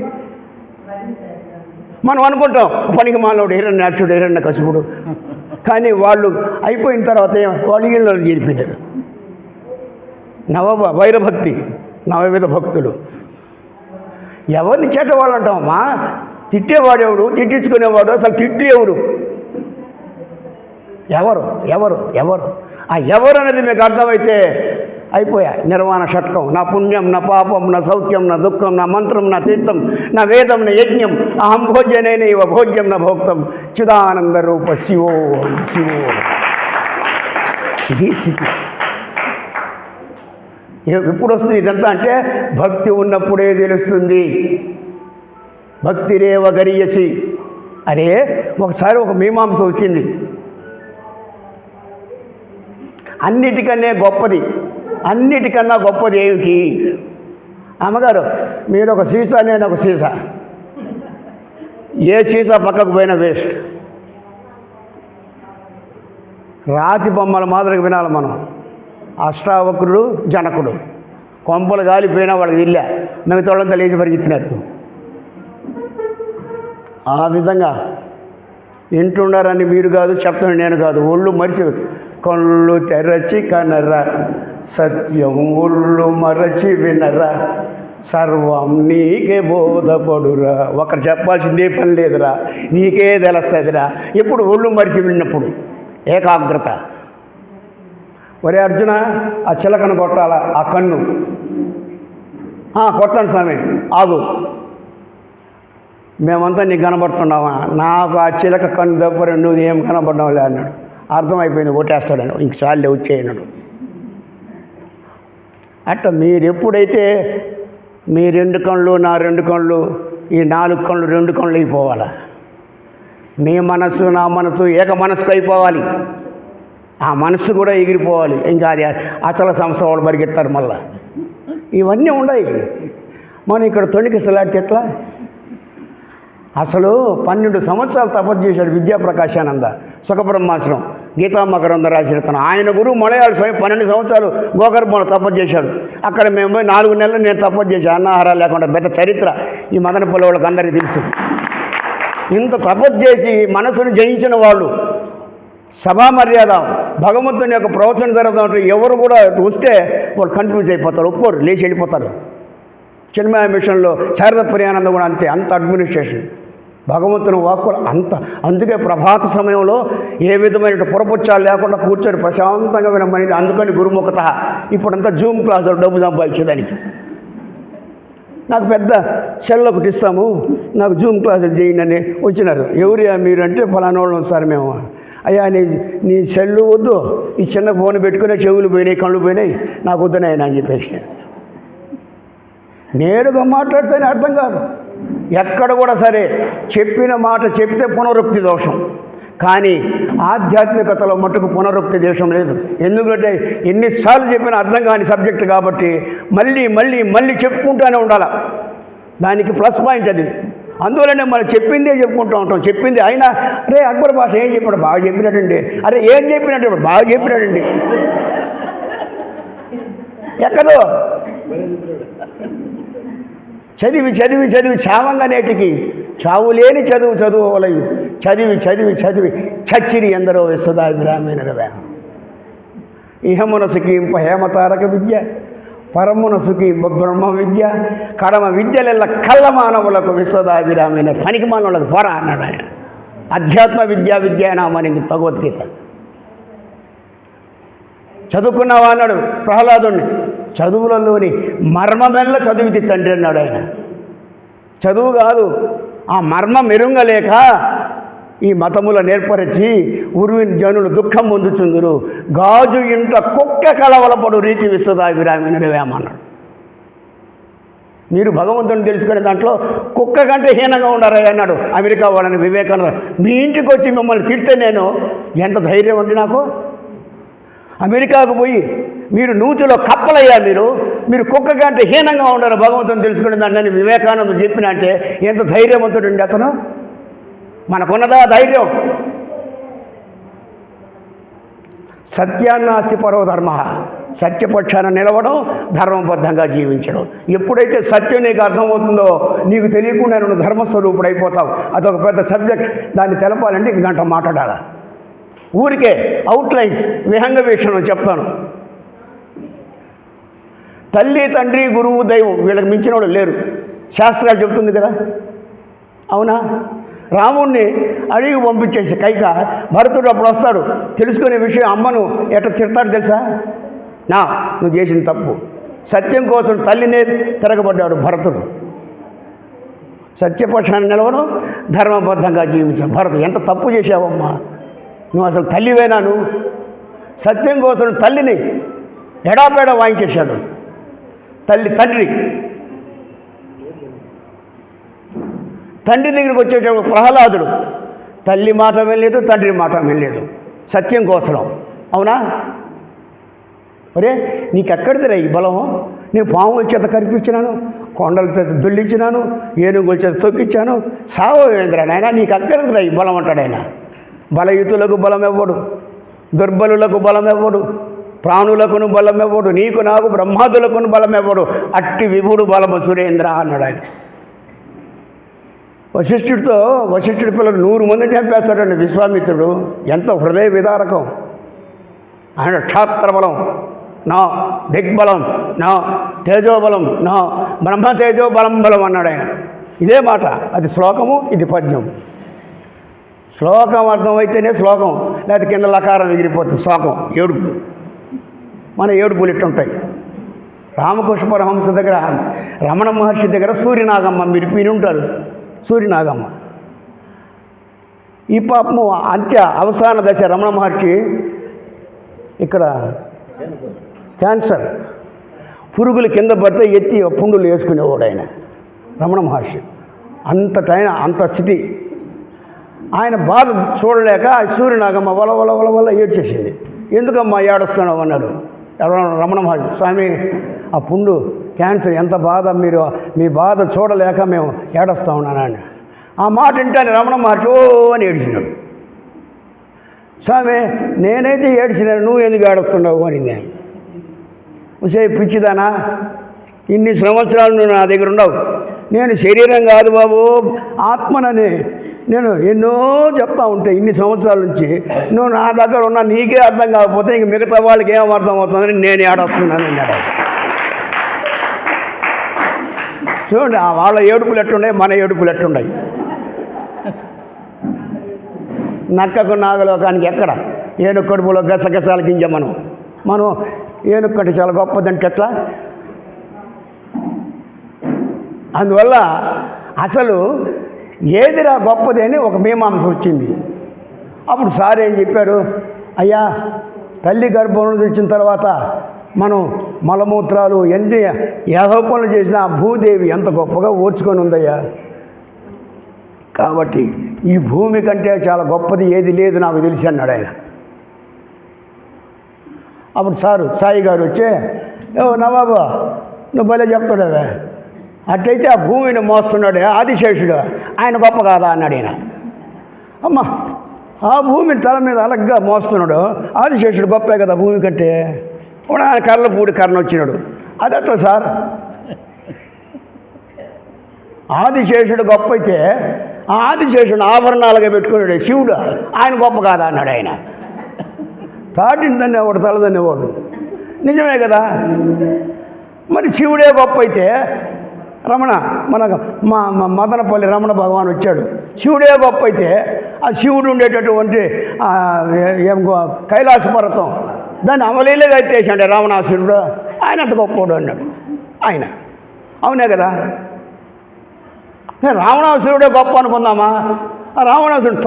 మనం అనుకుంటాం పనికి మానవుడు, హిరణ్యాక్షుడు, హిరణ్యకశిపుడు. కానీ వాళ్ళు అయిపోయిన తర్వాత వాళ్ళు ఇళ్ళలో చేరిపోయినారు. వైరభక్తి, నవవిధ భక్తులు. ఎవరిని చేటవాళ్ళు అంటామమ్మా? తిట్టేవాడెవడు, తిట్టించుకునేవాడు, అసలు తిట్లు ఎవరు? ఎవరు ఆ ఎవరు అనేది మీకు అర్థమైతే అయిపోయా నిర్వాణ షట్కం. నా పుణ్యం, నా పాపం, నా సౌఖ్యం, నా దుఃఖం, నా మంత్రం, నా తీర్థం, నా వేదం, నా యజ్ఞం, అహం భోజ్యనైన ఇవ భోజ్యం నా భోక్తం, చిదానంద రూప శివో శివో. ఇది స్థితి. ఎప్పుడు వస్తుంది ఇదంతా అంటే భక్తి ఉన్నప్పుడే తెలుస్తుంది. భక్తిరేవ గరీయసి. అరే ఒకసారి ఒక మీమాంస వచ్చింది. అన్నిటికన్నా గొప్పది ఏమిటి? అమ్మగారు మీరు ఒక సీసా, నేను ఒక సీసా. ఏ సీసా పక్కకు పోయినా వేస్ట్. రాతి బొమ్మల మాదిరిగా వినాలి మనం. అష్టావక్రుడు, జనకుడు, కొంపలు గాలిపోయినా వాళ్ళకి ఇల్లే, మిగతా వాళ్ళంతా లేచి పరిగెత్తినారు. ఆ విధంగా వింటున్నారని మీరు కాదు, చెప్తాను నేను కాదు. ఒళ్ళు మరిచి కళ్ళు తెరచి కనరా సత్యం, ఒళ్ళు మరచి వినరా సర్వం నీకే బోధపడురా. ఒకరు చెప్పాల్సిందే పని లేదురా, నీకే తెలుస్తుందిరా. ఎప్పుడు ఒళ్ళు మరిచి విన్నప్పుడు ఏకాగ్రత. ఒరే అర్జున, ఆ చిలకను కొట్టాలా, ఆ కన్ను కొట్టండి స్వామి, ఆగు. మేమంతా నీకు కనబడుతున్నావా? నాకు ఆ చిలక కన్ను దెబ్బ నువ్వు ఏం కనబడ్డావులే అన్నాడు. అర్థమైపోయింది, ఓటేస్తాడని. ఇంక చాలే వచ్చేయన్నాడు. అట్లా మీరు ఎప్పుడైతే మీ 2 కళ్ళు, నా 2 కళ్ళు, ఈ 4 కళ్ళు 2 కళ్ళు అయిపోవాలి. మీ మనసు నా మనసు ఏక మనసుకు అయిపోవాలి. ఆ మనసు కూడా ఎగిరిపోవాలి. ఇంకా అది అచల సంస్థ వాళ్ళు పరిగెత్తారు మళ్ళా. ఇవన్నీ ఉన్నాయి. మనం ఇక్కడ తొణికిసలాడితే ఎట్లా? అసలు 12 సంవత్సరాలు తపస్సు చేశాడు విద్యాప్రకాశానంద సుఖబ్రహ్మాశ్రమం గీతామకరంద రాసిన తను. ఆయన గురువు మలయాళ స్వామి 12 సంవత్సరాలు గోకర్భంలో తపస్సు చేశాడు. అక్కడ మేము 4 నెలలు నేను తపస్సు చేశాను, అన్నాహారాలు లేకుండా. పెద్ద చరిత్ర ఈ మదనపల్లి వాళ్ళకి అందరికీ తెలుసు. ఇంత తపస్సు చేసి మనసును జయించిన వాళ్ళు సభా మర్యాద భగవంతుని యొక్క ప్రవచనం జరుగుతుంటే ఎవరు కూడా వస్తే వాళ్ళు కన్ఫ్యూజ్ అయిపోతారు, ఒప్పుకోరు, లేచి వెళ్ళిపోతారు. చిన్మయ మిషన్లో శారద ప్రియానంద కూడా అంతే, అంత అడ్మినిస్ట్రేషన్ భగవంతుని వాక్కులు అంత. అందుకే ప్రభాత సమయంలో ఏ విధమైన పురపుచ్చాలు లేకుండా కూర్చొని ప్రశాంతంగా వినమని. అందుకని గురుముఖత ఇప్పుడంతా జూమ్ క్లాసులు డబ్బు సంపాదించేదానికి. నాకు పెద్ద సెల్ ఒకటి ఇస్తాము, నాకు జూమ్ క్లాసులు చేయండి అని వచ్చినారు. ఎవరియా మీరు అంటే ఫలానోళ్ళం సార్ మేము. అయ్యా నీ సెల్లు వద్దు, ఈ చిన్న ఫోన్ పెట్టుకునే చెవులు పోయినాయి, కళ్ళు పోయినాయి, నాకు వద్దునాయన అని చెప్పేసి. నేరుగా మాట్లాడితేనే అర్థం కాదు. ఎక్కడ కూడా సరే చెప్పిన మాట చెప్తే పునరుక్తి దోషం, కానీ ఆధ్యాత్మికతలో మట్టుకు పునరుక్తి దోషం లేదు. ఎందుకంటే ఎన్నిసార్లు చెప్పినా అర్థం కాని సబ్జెక్టు కాబట్టి మళ్ళీ మళ్ళీ మళ్ళీ చెప్పుకుంటూనే ఉండాలి. దానికి ప్లస్ పాయింట్ అది. అందువల్లనే మనం చెప్పిందే చెప్పుకుంటూ ఉంటాం. చెప్పింది అయినా అరే అక్బర్ భాష ఏం చెప్పాడు, బాగా చెప్పినట్టండి, అరే ఏం చెప్పినట్టు బాగా చెప్పినాడండి, ఎక్కడో చదివి చదివి చదివి చావంగా నేటికి చావులేని చదువు చదువులయ్యి చదివి చదివి చదివి చచ్చిరి ఎందరో విశ్వదాభిరామేనరవే. ఇహమున సుఖింప హేమతారక విద్య, పరమున సుఖింప బ్రహ్మ విద్య, కడమ విద్యలెల్ల కళ్ళ మానవులకు విశ్వదాభిరామైన పనికి మానవులకు పొర అన్నాడు ఆయన. అధ్యాత్మ విద్యానామనింది భగవద్గీత. చదువుకున్నావా అన్నాడు ప్రహ్లాదుని. చదువులలోని మర్మమెల్ల చదివితే తండ్రి అన్నాడు ఆయన. చదువు కాదు, ఆ మర్మం మెరుంగలేక ఈ మతముల నేర్పరిచి ఉరువిని జనులు దుఃఖం పొందుచుందురు, గాజు ఇంట కుక్క కలవలపడు రీతి విశ్వదాభిరామన్నాడు. మీరు భగవంతుని తెలుసుకునే దాంట్లో కుక్క కంటే హీనంగా ఉండారా అన్నాడు అమెరికా వాళ్ళని వివేకానంద. మీ ఇంటికి వచ్చి మిమ్మల్ని తిడితే నేను ఎంత ధైర్యం అండి నాకు. అమెరికాకు పోయి మీరు నూతిలో కప్పలయ్యా, మీరు కుక్క కంటే హీనంగా ఉండరు భగవంతుని తెలుసుకునే దాన్ని వివేకానంద చెప్పిన అంటే ఎంత ధైర్యవంతుడండి అతను. మనకున్నదా ధైర్యం? సత్యాన్నాస్తి పరో ధర్మ, సత్యపక్షాన నిలవడం, ధర్మబద్ధంగా జీవించడం. ఎప్పుడైతే సత్యం నీకు అర్థమవుతుందో నీకు తెలియకుండా నువ్వు ధర్మస్వరూపుడు అయిపోతావు. అదొక పెద్ద సబ్జెక్ట్. దాన్ని తెలపాలంటే ఇంక గంట మాట్లాడాలి. ఊరికే అవుట్లైన్స్ విహంగ వీక్షణం చెప్తాను. తల్లి తండ్రి గురువు దైవం వీళ్ళకి మించిన వాళ్ళు లేరు, శాస్త్రాలు చెప్తుంది కదా. అవునా? రాముణ్ణి అడిగి పంపించేసి కైక, భరతుడు అప్పుడు వస్తాడు. తెలుసుకునే విషయం అమ్మను ఎట్లా తిడతాడు తెలుసా? నువ్వు చేసిన తప్పు. సత్యం కోసం తల్లినే తిరగబడ్డాడు భరతుడు. సత్యపక్షాన్ని నిలవడం, ధర్మబద్ధంగా జీవించాడు భరతుడు. ఎంత తప్పు చేశావమ్మా, నువ్వు అసలు తల్లివేనా? నువ్వు సత్యం కోసం తల్లిని ఎడాపేడ వాయించేశాడు. తండ్రి దగ్గరికి వచ్చేటప్పుడు ప్రహ్లాదుడు తల్లి మాట వెళ్ళలేదు, తండ్రి మాట వెళ్ళలేదు సత్యం కోసం. అవునా? ఒరే నీకెక్కడిదిరా ఈ బలం? నేను పాముల చేత కనిపించినాను, కొండల చేత దొల్లించినాను, ఏనుగుల చేత తొక్కించాను, సావేంద్ర నాయన నీకు అక్కడిదిరా ఈ బలం అంటాడు ఆయన. బలయుతులకు బలం ఇవ్వడు, దుర్బలులకు బలం ఇవ్వడు, ప్రాణులకును బలం ఇవ్వడు, నీకు నాకు బ్రహ్మాదులకును బలం ఇవ్వడు, అట్టి విభుడు బలము సురేంద్ర అన్నాడు ఆయన. వశిష్ఠుడి పిల్లలు 100 మందిని చంపేస్తాడండి విశ్వామిత్రుడు. ఎంతో హృదయ విదారకం. ఆయన క్షాత్ర బలం నా, దిగ్బలం నా, తేజోబలం నా, బ్రహ్మతేజో బలం అన్నాడు ఆయన. ఇదే మాట. అది శ్లోకము, ఇది పద్యం. శ్లోకం అర్థమైతేనే శ్లోకం, లేకపోతే కింద లకారం ఎగిరిపోతుంది. శ్లోకం ఏడుపులు, మన ఏడుపులు ఇట్టుంటాయి. రామకృష్ణ పరమహంస దగ్గర, రమణ మహర్షి దగ్గర సూర్యనాగమ్మ, మీరు వినుంటారు సూర్యనాగమ్మ. ఈ పాపము అవసాన దశ. రమణ మహర్షి ఇక్కడ క్యాన్సర్, పురుగులు కింద పడితే ఎత్తి పుండులు వేసుకునేవాడు ఆయన రమణ మహర్షి. అంత స్థితి. ఆయన బాధ చూడలేక సూర్యనాగమ్మ వల వల వల వల్ల ఏడ్చేసింది. ఎందుకమ్మా ఏడుస్తున్నావు అన్నాడు రమణ మహర్షి. స్వామి, ఆ పుండు క్యాన్సర్, ఎంత బాధ, మీరు మీ బాధ చూడలేక మేము ఏడుస్తూ ఉన్నానని. ఆ మాట వింటాను రమణ మహర్షి ఓ అని ఏడ్చినాడు. స్వామి, నేనైతే ఏడ్చినాను, నువ్వు ఎందుకు ఏడుస్తున్నావు అనింది. ఉసే పిచ్చిదానా, ఇన్ని సంవత్సరాలు నువ్వు నా దగ్గర ఉండవు. నేను శరీరం కాదు బాబు, ఆత్మనని నేను ఎన్నో చెప్తా ఉంటే ఇన్ని సంవత్సరాల నుంచి నువ్వు నా దగ్గర ఉన్నా నీకే అర్థం కాకపోతే ఇంక మిగతా వాళ్ళకి ఏం అర్థం అవుతుందని నేను ఏడొస్తున్నాను అన్నాడు. చూడండి, వాళ్ళ ఏడుపులు ఎట్టున్నాయి, మన ఏడుపులు ఎట్టున్నాయి. నక్కకు నాగలోకానికి ఎక్కడ ఏనుగు కడుపులో గసగసాలు గింజ మనం ఏనుగు కంటే చాలా గొప్పదంటే ఎట్లా? అందువల్ల అసలు ఏదిరా గొప్పది అని ఒక మీమాంస వచ్చింది. అప్పుడు సార్ ఏం చెప్పారు, అయ్యా తల్లి గర్భంలో తెచ్చిన తర్వాత మనం మలమూత్రాలు ఎన్ని యహోపనలు చేసినా భూదేవి ఎంత గొప్పగా ఓర్చుకొని ఉందయ్యా. కాబట్టి ఈ భూమి కంటే చాలా గొప్పది ఏది లేదు నాకు తెలిసి అన్నాడు ఆయన. అప్పుడు సాయి గారు వచ్చే, నవాబు నువ్వు భలే చెప్తాడవే, అట్లయితే ఆ భూమిని మోస్తున్నాడే ఆదిశేషుడు, ఆయన గొప్ప కాదా అన్నాడు ఆయన. అమ్మ, ఆ భూమిని తల మీద అలగ్గా మోస్తున్నాడు ఆదిశేషుడు గొప్పే కదా భూమి కంటే. ఇప్పుడు ఆయన కర్రలపూడి కర్ణ వచ్చినాడు, అదట్లా సార్, ఆదిశేషుడు గొప్ప అయితే ఆ ఆదిశేషుడు ఆభరణాలుగా పెట్టుకున్నాడు శివుడు, ఆయన గొప్ప కాదా అన్నాడు ఆయన. తాటిందనేవాడు తలదనేవాడు, నిజమే కదా. మరి శివుడే గొప్ప అయితే మన మదనపల్లి రమణ భగవాన్ వచ్చాడు, శివుడే గొప్ప అయితే ఆ శివుడు ఉండేటటువంటి కైలాస పర్వతం దాన్ని అమలీలుగా ఎత్తేసాడు రావణాసురుడు, ఆయన అంత గొప్పవాడు అన్నాడు ఆయన. అవునే కదా, రావణాసురుడే గొప్ప అనుకుందామా? ఆ రావణాసురుడు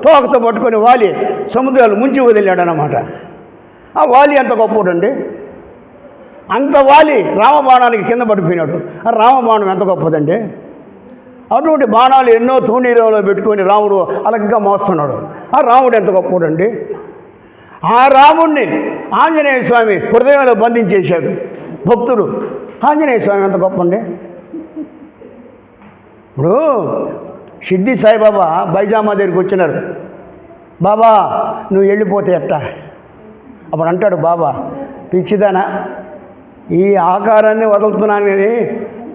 తోకతో పట్టుకొని వాలి సముద్రాలు ముంచి వదిలాడు అన్నమాట. ఆ వాలి ఎంత గొప్పవాడు అండి, అంత వాలి రామబాణానికి కింద పడిపోయినాడు. ఆ రామబాణం ఎంత గొప్పదండి. అటువంటి బాణాలు ఎన్నో తూణీరంలో పెట్టుకొని రాముడు అలగ్గా మోస్తున్నాడు. ఆ రాముడు ఎంత గొప్పవాడండి. ఆ రాముడిని ఆంజనేయ స్వామి హృదయంలో బంధించేశాడు భక్తుడు. ఆంజనేయ స్వామి ఎంత గొప్ప అండి. ఇప్పుడు షిర్డీ సాయిబాబా బైజామా దగ్గరికి వచ్చినారు, బాబా నువ్వు వెళ్ళిపోతే ఎట్టా? అప్పుడు అంటాడు బాబా, పిచ్చిదానా, ఈ ఆకారాన్ని వదులుతున్నాను కానీ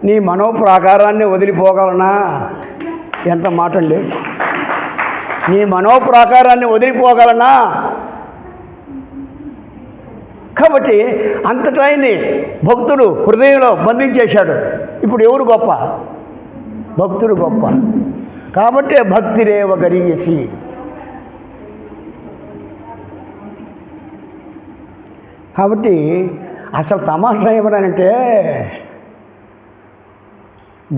నీ మనోప్రాకారాన్ని వదిలిపోగలనా? ఎంత మాట అండి, నీ మనోప్రాకారాన్ని వదిలిపోగలనా? కాబట్టి అంతటాయన్ని భక్తుడు హృదయంలో బంధించేశాడు. ఇప్పుడు ఎవరు గొప్ప? భక్తుడు గొప్ప. కాబట్టి భక్తిరేవ గరీయసి. కాబట్టి అసలు తమాషా ఏమనంటే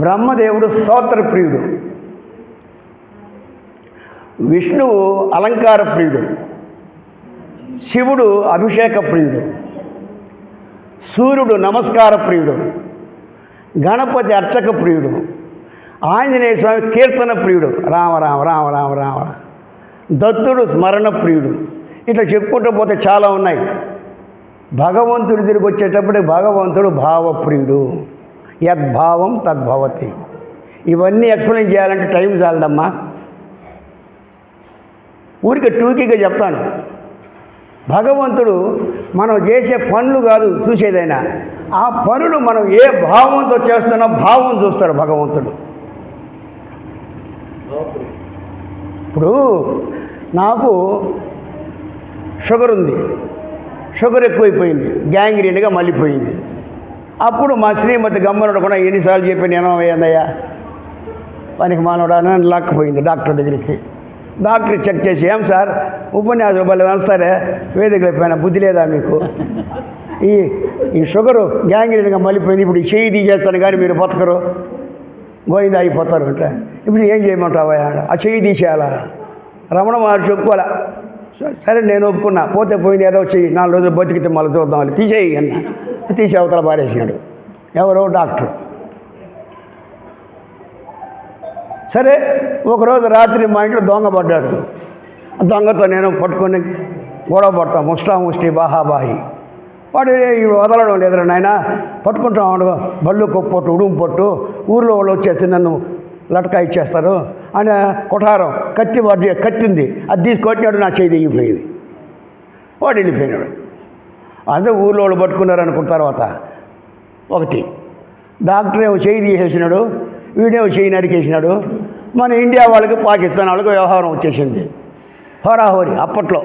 బ్రహ్మదేవుడు స్తోత్ర ప్రియుడు, విష్ణువు అలంకార ప్రియుడు, శివుడు అభిషేక ప్రియుడు, సూర్యుడు నమస్కార ప్రియుడు, గణపతి అర్చక ప్రియుడు, ఆంజనేయ స్వామి కీర్తన ప్రియుడు, రామ రామ రామ రామ రామ, దత్తుడు స్మరణ ప్రియుడు. ఇట్లా చెప్పుకుంటూ పోతే చాలా ఉన్నాయి. భగవంతుడి తిరిగి వచ్చేటప్పుడు భగవంతుడు భావప్రియుడు, యద్భావం తద్భవతి. ఇవన్నీ ఎక్స్ప్లెయిన్ చేయాలంటే టైం చాలదమ్మా. ఊరికి టూకీగా చెప్తాను. భగవంతుడు మనం చేసే పనులు కాదు చూసేదైనా, ఆ పనులు మనం ఏ భావంతో చేస్తున్నా భావం చూస్తాడు భగవంతుడు. ఇప్పుడు నాకు షుగర్ ఉంది, షుగర్ ఎక్కువైపోయింది, గ్యాంగ్రీన్గా మళ్ళీపోయింది. అప్పుడు మా శ్రీమతి గమ్మనుడు కూడా ఎన్నిసార్లు చెప్పి నేను ఏందయ్యా పనికి మానవుడా అని లాక్కపోయింది డాక్టర్ దగ్గరికి. డాక్టర్ చెక్ చేసి, ఏం సార్ ఉపన్యాసం భలే వేస్తారే వేదికలు పైన, బుద్ధి లేదా మీకు? ఈ షుగరు గ్యాంగ్రీన్గా మళ్ళీపోయింది, ఇప్పుడు ఈ చెయ్యి తీసేస్తాను కానీ మీరు బతకరు, గోయింది అయిపోతారు అంటే. ఇప్పుడు ఏం చేయమంటావా? ఆ చెయ్యి తీసేయాలా? రమణ మహర్షి చెప్పుకోవాలా. సరే నేను ఒప్పుకున్నా, పోతే పోయింది, ఏదో చెయ్యి, 4 రోజులు బతికితే మళ్ళీ చూద్దాం, వాళ్ళు తీసేయి అన్న. తీసి అవతల పారేసినాడు. ఎవరో డాక్టర్. సరే ఒకరోజు రాత్రి మా ఇంట్లో దొంగ పడ్డాడు. దొంగతో నేను పట్టుకొని గొడవ పడతాను, ముష్టి బాహాబాహి. వాడు వదలడం లేదురా నాయన, పట్టుకుంటాం బళ్ళు కొప్పొట్టు ఉడుము పొట్టు, ఊర్లో వాళ్ళు వచ్చేసి నన్ను లటకా ఇచ్చేస్తారు అని కొఠారం కత్తింది, అది తీసుకొట్టినాడు, నా చేయి దిగిపోయింది. వాడు వెళ్ళిపోయినాడు. అదే ఊర్లో వాళ్ళు పట్టుకున్నారు అనుకున్న తర్వాత ఒకటి డాక్టర్ ఏమో చేయి తీసేసినాడు, వీడేమో చేయి నరికేసినాడు. మన ఇండియా వాళ్ళకి పాకిస్తాన్ వాళ్ళకి వ్యవహారం వచ్చేసింది. హోరాహోరీ అప్పట్లో.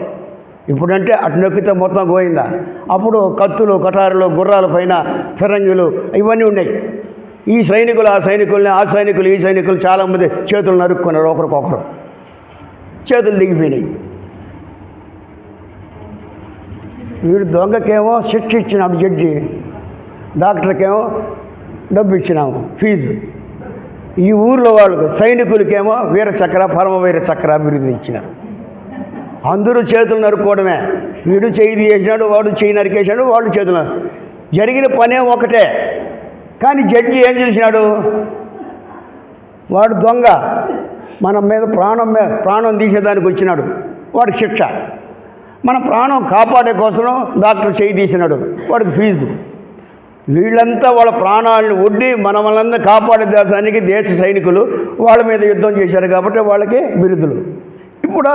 ఇప్పుడంటే అటు నొక్కితే మొత్తం పోయిందా. అప్పుడు కత్తులు, కటారులు, గుర్రాల పైన ఫిరంగులు ఇవన్నీ ఉన్నాయి. ఈ సైనికులు ఆ సైనికుల్ని, ఆ సైనికులు ఈ సైనికులు చాలామంది చేతులు నరుక్కున్నారు, ఒకరికొకరు చేతులు దిగిపోయినాయి. వీడు దొంగకేమో శిక్ష ఇచ్చినాడు జడ్జి, డాక్టర్కేమో డబ్బు ఇచ్చినాము ఫీజు. ఈ ఊర్లో వాళ్ళకు సైనికులకేమో వీరచక్ర, పరమవీర చక్ర బిరుదు ఇచ్చినారు. అందరూ చేతులు నరుక్కోవడమే. వీడు చేయి తీసేసినాడు, వాడు చేయి నరికేసాడు, వాడు చేతులు. జరిగిన పనే ఒకటే. కానీ జడ్జి ఏం చేసినాడు, వాడు దొంగ, మన మీద ప్రాణం తీసేదానికి వచ్చినాడు, వాడికి శిక్ష. మన ప్రాణం కాపాడే కోసం డాక్టర్ చేయి తీసినాడు, వాడికి ఫీజు. వీళ్ళంతా వాళ్ళ ప్రాణాలను ఒడ్డి మనల్ని కాపాడే దేశానికి దేశ సైనికులు వాళ్ళ మీద యుద్ధం చేశారు కాబట్టి వాళ్ళకి బిరుదులు. ఇప్పుడు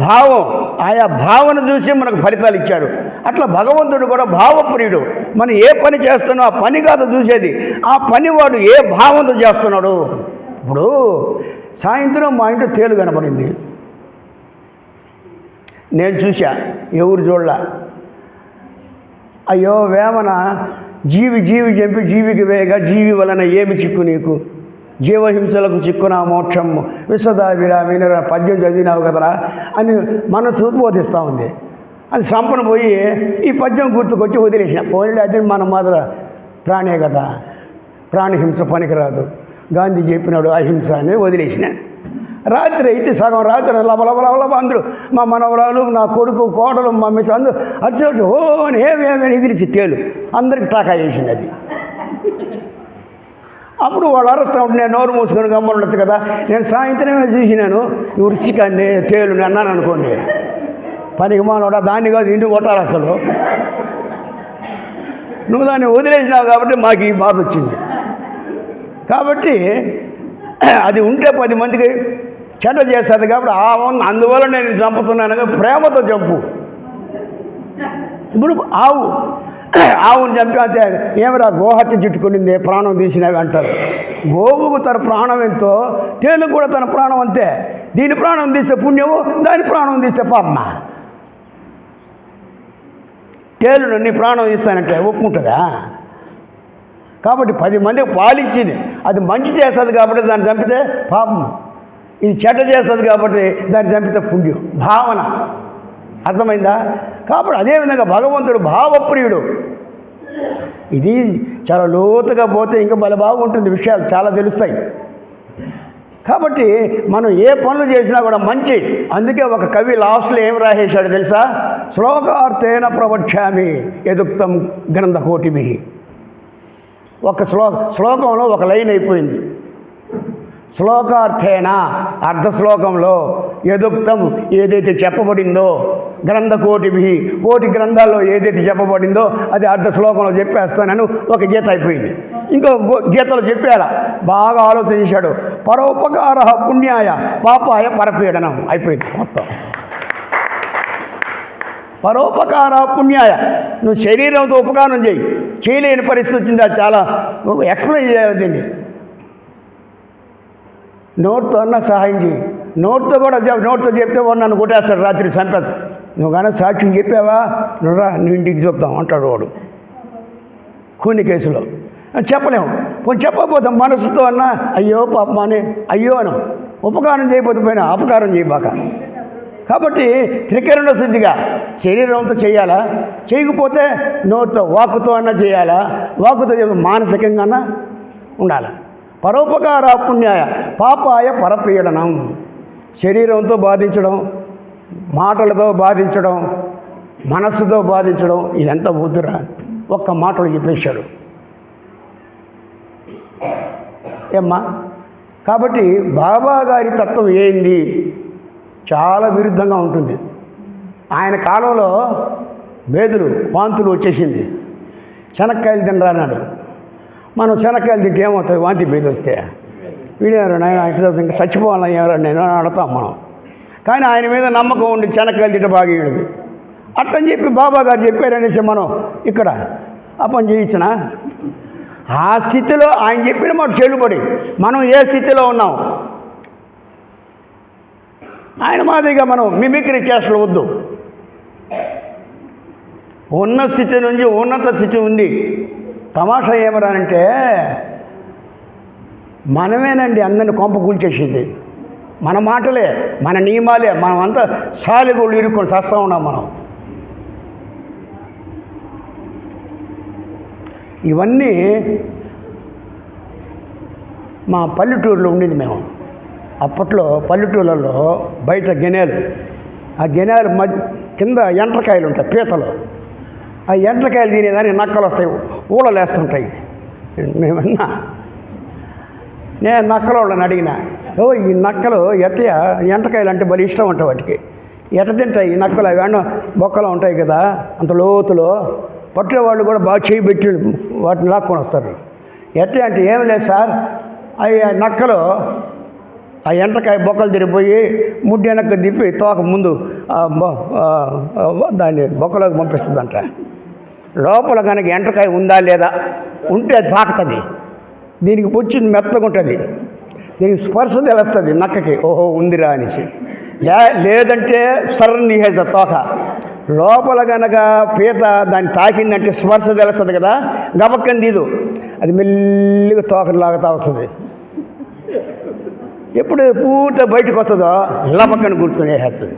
భావం, ఆయా భావన చూసి మనకు ఫలితాలు ఇచ్చాడు. అట్లా భగవంతుడు కూడా భావప్రియుడు. మనం ఏ పని చేస్తున్నామో ఆ పని కాదు చూసేది, ఆ పని వాడు ఏ భావంతో చేస్తున్నాడు. ఇప్పుడు సాయంత్రం మా ఇంట్లో తేలు కనపడింది, నేను చూసా, ఎవరు చూడలా. అయ్యో వేమన, జీవి చంపి జీవికి వేగా, జీవి వలన ఏమి చిక్కు నీకు, జీవహింసలకు చిక్కున మోక్షం విశ్వదాభిరామి పద్యం చదివినావు కదరా అని మనసు బోధిస్తూ ఉంది. అది సంపన పోయి ఈ పద్యం గుర్తుకొచ్చి వదిలేసిన. పోనీ అది మన మాదిర ప్రాణే కదా, ప్రాణిహింస పనికిరాదు, గాంధీ చెప్పినాడు అహింస అని వదిలేసిన. రాత్రి అయితే సగం రాత్రి లబలబలబల అందరూ మా మనవరాలు, నా కొడుకు, కోడలు, మా మిస్ అందరూ అరిచి ఓ అని ఏమేమి ఎదిరిచి తేలు అందరికి టాకా చేసింది. అది అప్పుడు వాళ్ళు అరుస్తూ ఉంటే నేను నోరు మూసుకొని గమ్మనుండొచ్చు కదా. నేను సాయంత్రమే చూసినాను ఈ రుచికాన్ని తేలుని అన్నాను అనుకోండి, పనికి మానవుడా దాన్ని కాదు ఇంటికి కొట్టాలి. అసలు నువ్వు దాన్ని వదిలేసినావు కాబట్టి మాకు ఈ బాధ వచ్చింది. కాబట్టి అది ఉంటే 10 మందికి చెడ్డ చేస్తుంది కాబట్టి అందువల్ల నేను చంపుతున్నాను, ప్రేమతో చంపు. ఇప్పుడు ఆవును చంపి అంతే, ఏమిరా గోహత్య చుట్టుకునింది, ప్రాణం తీసినవి అంటారు. గోవుకు తన ప్రాణం ఎంతో తేలుకు కూడా తన ప్రాణం అంతే. దీని ప్రాణం తీస్తే పుణ్యము, దాని ప్రాణం తీస్తే పాపమా. తేలును నీ ప్రాణం తీస్తానంటే ఒప్పుకుంటుందా? కాబట్టి 10 మందికి పాలించింది, అది మంచి చేస్తుంది కాబట్టి దాన్ని చంపితే పాపం, ఇది చెడ్డ చేస్తుంది కాబట్టి దాన్ని చంపితే పుణ్యం. భావన అర్థమైందా? కాబట్టి అదేవిధంగా భగవంతుడు భావప్రియుడు. ఇది చాలా లోతుగా పోతే ఇంకా భలే బాగుంటుంది, విషయాలు చాలా తెలుస్తాయి. కాబట్టి మనం ఏ పనులు చేసినా కూడా మంచి. అందుకే ఒక కవి లాస్ట్లో ఏం రాసేశాడు తెలుసా? శ్లోకార్థేన ప్రవక్ష్యామి యదుక్తం గ్రంథకోటిభి. ఒక శ్లోకంలో ఒక లైన్ అయిపోయింది. శ్లోకార్థేన అర్ధ శ్లోకంలో యదుక్తం ఏదైతే చెప్పబడిందో, గ్రంథకోటిభి కోటి గ్రంథాల్లో ఏదైతే చెప్పబడిందో అది అర్ధ శ్లోకంలో చెప్పేస్తానని ఒక గీత అయిపోయింది. ఇంకో గీతలో చెప్పేలా బాగా ఆలోచన చేశాడు. పరోపకార పుణ్యాయ పాపాయ పరపీడనం అయిపోయింది మొత్తం. పరోపకార పుణ్యాయ, నువ్వు శరీరంతో ఉపకారం చేయలేని పరిస్థితి వచ్చింది. అది చాలా ఎక్స్ప్లెయిన్ చేయాలి దీన్ని. నోట్తో అన్నా సహాయం చేయి. నోట్తో కూడా నోట్తో చెప్తే వాడు నన్ను కొట్టేస్తాడు, రాత్రి చంపేస్తాడు. నువ్వు కానీ సాక్ష్యం చెప్పావా, నువ్వురా నువ్వు ఇంటికి చెప్తాం అంటాడు వాడు కూని కేసులో. చెప్పలేము. కొంచెం చెప్పకపోతే మనసుతో అన్నా అయ్యో పాపం అని అయ్యో అను. ఉపకారం చేయకపోతే పోయినా అపకారం చేయబాక. కాబట్టి త్రికరణ శుద్ధిగా శరీరంతో చేయాలా, చేయకపోతే నోటితో వాక్కుతో అన్నా చేయాలా, వాక్కుతో మానసికంగా ఉండాలి. పరోపకార పుణ్యాయ పాపాయ పరపీడనం. శరీరంతో బాధించడం, మాటలతో బాధించడం, మనస్సుతో బాధించడం, ఇదంతా వద్దురా. ఒక్క మాటలు చెప్పేశాడు. ఏమ్మా, కాబట్టి బాబా గారి తత్వం ఏంది? చాలా విరుద్ధంగా ఉంటుంది. ఆయన కాలంలో బేదులు వాంతులు వచ్చేసింది, శనక్కాయలు తినరా అన్నాడు. మనం శనక్కాయలు తింటే ఏమవుతాయి? వాంతి బేదు వస్తే వీడేవారు నాయన ఇంకా చచ్చిపోవాలని ఎవరు నేను అడతాం మనం. కానీ ఆయన మీద నమ్మకం ఉండి శనక్కాయలు తింటే బాగేయడు. అట్టని చెప్పి బాబా గారు చెప్పారనేసి మనం ఇక్కడ అప్పని చేయించిన ఆ స్థితిలో ఆయన చెప్పిన మాట చెల్లుబడి మనం ఏ స్థితిలో ఉన్నాం? ఆయన మాదిరిగా మనం మిమిక్రీ చేష్టలు వద్దు. ఉన్న స్థితి నుంచి ఉన్నత స్థితి ఉంది. తమాషా ఏమరానంటే మనమేనండి అందరిని కొంప కూల్చేసింది. మన మాటలే, మన నియమాలే, మనం అంతా సాలిగోళ్ళు ఇరుక్కొని చేస్తూ ఉన్నాం మనం. ఇవన్నీ మా పల్లెటూరులో ఉండేది. మేము అప్పట్లో పల్లెటూళ్ళలో బయట గెనేలు, ఆ గెనేలు మధ్య కింద ఎండ్రకాయలు ఉంటాయి పీతలు. ఆ ఎండ్రకాయలు తినేదానికి నక్కలు వస్తాయి, ఊళ్ళలు వేస్తుంటాయి. మేమన్నా నేను నక్కల వాళ్ళని అడిగిన, ఈ నక్కలు ఎట్టయా ఎండ్రకాయలు అంటే భలే ఇష్టం ఉంటాయి వాటికి, ఎట్ట తింటాయి ఈ నక్కలు? అవి అన్న బొక్కలు ఉంటాయి కదా అంత లోతులో, పట్టేవాళ్ళు కూడా బాగా చేయి పెట్టి వాటిని లాక్కొని వస్తారు. ఎట్లా అంటే ఏం లేదు సార్, అవి నక్కలు ఆ ఎండ్రకాయ బొక్కలు తిరిగిపోయి ముడ్డి వెనక్కి తిప్పి తోక ముందు దాన్ని బొక్కలోకి పంపిస్తుందంట. లోపల కనుక ఎండ్రకాయ ఉందా లేదా, ఉంటే అది తాకుతుంది, దీనికి పుచ్చింది మెత్తగా ఉంటుంది, దీనికి స్పర్శ తెలుస్తుంది నక్కకి, ఓహో ఉందిరా అనేసి. లేదంటే సర్రని తీసేసా తోక. లోపల కనుక పీత దాన్ని తాకిందంటే స్పర్శ తెలుస్తుంది కదా, గబక్కని తీదు, అది మెల్లిగా తోకను లాగుతూ వస్తుంది. ఎప్పుడు పూర్తిగా బయటకు వస్తుందో ఇలా పక్కన కూర్చుని వేసేస్తుంది.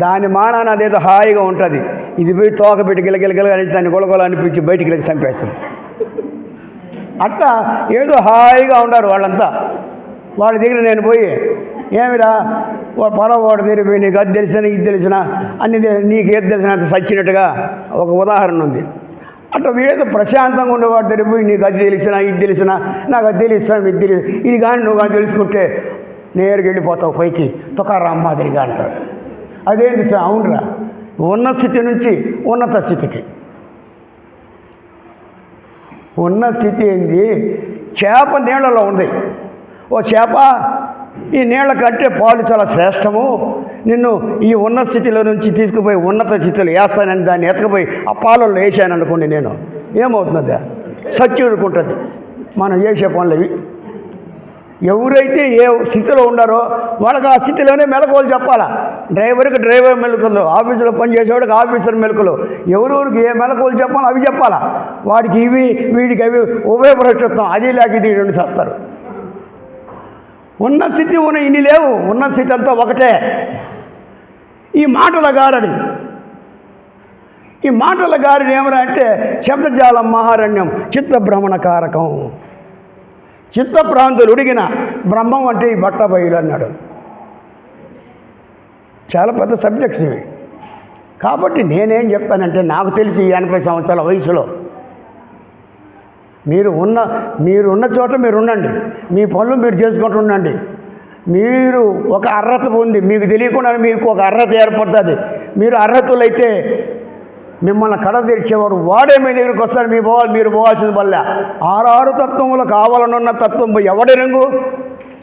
దాని మానాన అదేదో హాయిగా ఉంటుంది. ఇది పోయి తోక పెట్టి గిలగిలగిల దాన్ని గొలగొల అనిపించి బయటికి వెళ్ళి చంపేస్తుంది. అట్లా ఏదో హాయిగా ఉన్నారు వాళ్ళంతా. వాళ్ళ దగ్గర నేను పోయి, ఏమిరా పొడవాడు దగ్గర నీకు అది తెలిసినా ఇది తెలిసినా అన్ని నీకు ఏది తెలిసినంత సచ్చినట్టుగా ఒక ఉదాహరణ ఉంది. అట్లా ఏదో ప్రశాంతంగా ఉండేవాడు దగ్గర పోయి నీకు అది తెలిసినా ఇది తెలిసినా నాకు అది తెలిస్తాను ఇది తెలిసి ఇది కానీ నువ్వు కానీ తెలుసుకుంటే నేరుగా వెళ్ళిపోతావు పైకి తుకారాం మాదిరిగా అంటారు. అదేంటి సార్? అవునరా, ఉన్న స్థితి నుంచి ఉన్నత స్థితికి. ఉన్న స్థితి ఏంది? చేప నీళ్ళలో ఉంది. ఓ చేప, ఈ నీళ్ళ కంటే పాలు చాలా శ్రేష్టము, నిన్ను ఈ ఉన్న స్థితిలో నుంచి తీసుకుపోయి ఉన్నత స్థితిలో వేస్తానని దాన్ని ఎత్తకపోయి ఆ పాలల్లో వేసాను అనుకోండి, నేను ఏమవుతుంది? సచ్చుడుకుంటుంది. మనం చేసే పనులు ఇవి. ఎవరైతే ఏ స్థితిలో ఉన్నారో వాళ్ళకి ఆ స్థితిలోనే మెలకువలు చెప్పాలా. డ్రైవర్కి డ్రైవర్ మెలకులు, ఆఫీసులో పనిచేసేవాడికి ఆఫీసర్ మెలకులు, ఎవరెవరికి ఏ మెలకువలు చెప్పాలో అవి చెప్పాలా. వాడికి ఇవి వీడికి అవి ఉపయోగపరచొస్తాం, అది లేక ఇది రెండు చేస్తారు. ఉన్న స్థితి ఉన్న ఇన్ని లేవు, ఉన్న స్థితి అంతా ఒకటే. ఈ మాటల గారడి, ఈ మాటల గారిని ఏమరా అంటే శబ్దజాలం మహారణ్యం చిత్తభ్రమణ కారకం. చిత్తభ్రాంతులు ఉడిగిన బ్రహ్మం అంటే ఈ బట్ట బయలు అన్నాడు. చాలా పెద్ద సబ్జెక్ట్స్ ఇవి. కాబట్టి నేనేం చెప్తానంటే, నాకు తెలిసి 80 సంవత్సరాల వయసులో మీరున్న చోట మీరు ఉండండి, మీ పనులు మీరు చేసుకుంటూ ఉండండి. మీరు ఒక అర్హత ఉంది, మీకు తెలియకుండా మీకు ఒక అర్హత ఏర్పడుతుంది. మీరు అర్హతలైతే మిమ్మల్ని కడ తెరిచేవాడు వాడే మీ దగ్గరికి వస్తాడు. మీరు పోవాల్సింది వల్ల 6 తత్వములు కావాలనున్న తత్వం ఎవడి రంగు?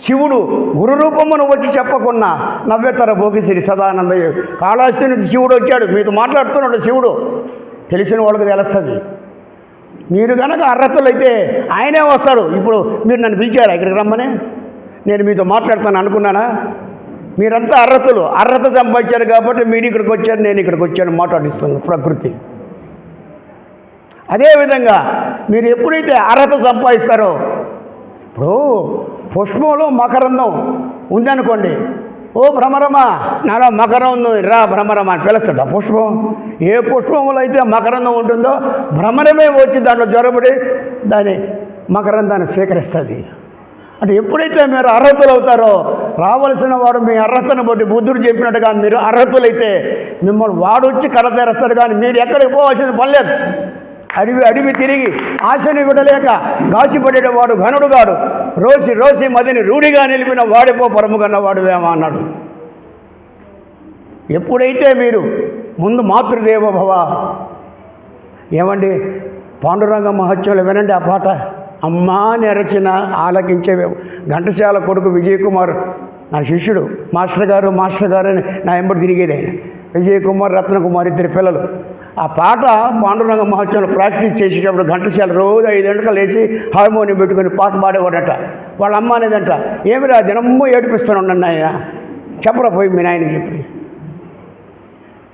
శివుడు గురు రూపమును వచ్చి చెప్పకున్నా నవ్వేతర భోగిసిరి సదానంద కాళహస్తి నుంచి శివుడు వచ్చాడు, మీతో మాట్లాడుతున్నాడు శివుడు. తెలిసిన వాళ్ళకి తెలుస్తుంది. మీరు కనుక అర్హతలైతే ఆయనే వస్తాడు. ఇప్పుడు మీరు నన్ను పిలిచారా ఇక్కడికి రమ్మని? నేను మీతో మాట్లాడతాను అనుకున్నానా? మీరంతా అర్హత సంపాదించారు కాబట్టి మీరు ఇక్కడికి వచ్చారు, నేను ఇక్కడికి వచ్చాను మాట్లాడిస్తున్నాను ప్రకృతి. అదేవిధంగా మీరు ఎప్పుడైతే అర్హత సంపాదిస్తారో, ఇప్పుడు పుష్పంలో మకరందం ఉందనుకోండి, ఓ భ్రమరమా నాలో మకరందం రా భ్రమరమా అని పిలుస్తుంది. ఆ పుష్పం ఏ పుష్పంలో అయితే మకరందం ఉంటుందో భ్రమరమే వచ్చి దాంట్లో జ్వరపడి దాని మకరందాన్ని స్వీకరిస్తుంది. అంటే ఎప్పుడైతే మీరు అర్హతలు అవుతారో, రావలసిన వాడు మీ అర్హతను బట్టి బుద్ధుడు చెప్పినట్టుగా మీరు అర్హతలైతే మిమ్మల్ని వాడు వచ్చి కర తెరుస్తాడు. కానీ మీరు ఎక్కడికి పోవాల్సిన పని లేదు. అడివి తిరిగి ఆశని విడలేక గాసిపడేవాడు ఘనుడుగాడు, రోసి రోసి మదిని రూఢిగా నిలిపిన వాడిపో పరముగన్నవాడువేమో అన్నాడు. ఎప్పుడైతే మీరు ముందు మాతృదేవోభవ, ఏమండి పాండురంగ మహత్యంలో వినండి ఆ పాట. అమ్మా నెరచిన ఆలకించే ఘంటసాల కొడుకు విజయ్ కుమార్ నా శిష్యుడు, మాస్టర్ గారు అని నా ఎంబడి తిరిగేది ఆయన. విజయ్ కుమార్, రత్నకుమార్ ఇద్దరు పిల్లలు. ఆ పాట పాండురంగ మహోత్సవంలో ప్రాక్టీస్ చేసేటప్పుడు ఘంటసాల రోజు 5 గంటలకు లేచి హార్మోనియం పెట్టుకుని పాట పాడేవాడట. వాళ్ళ అమ్మ అనేదంట, ఏమిరా దినమ్మో ఏడిపిస్తాను నన్ను ఆయన, చెప్పరా పోయి మీ నాయనకి చెప్పి.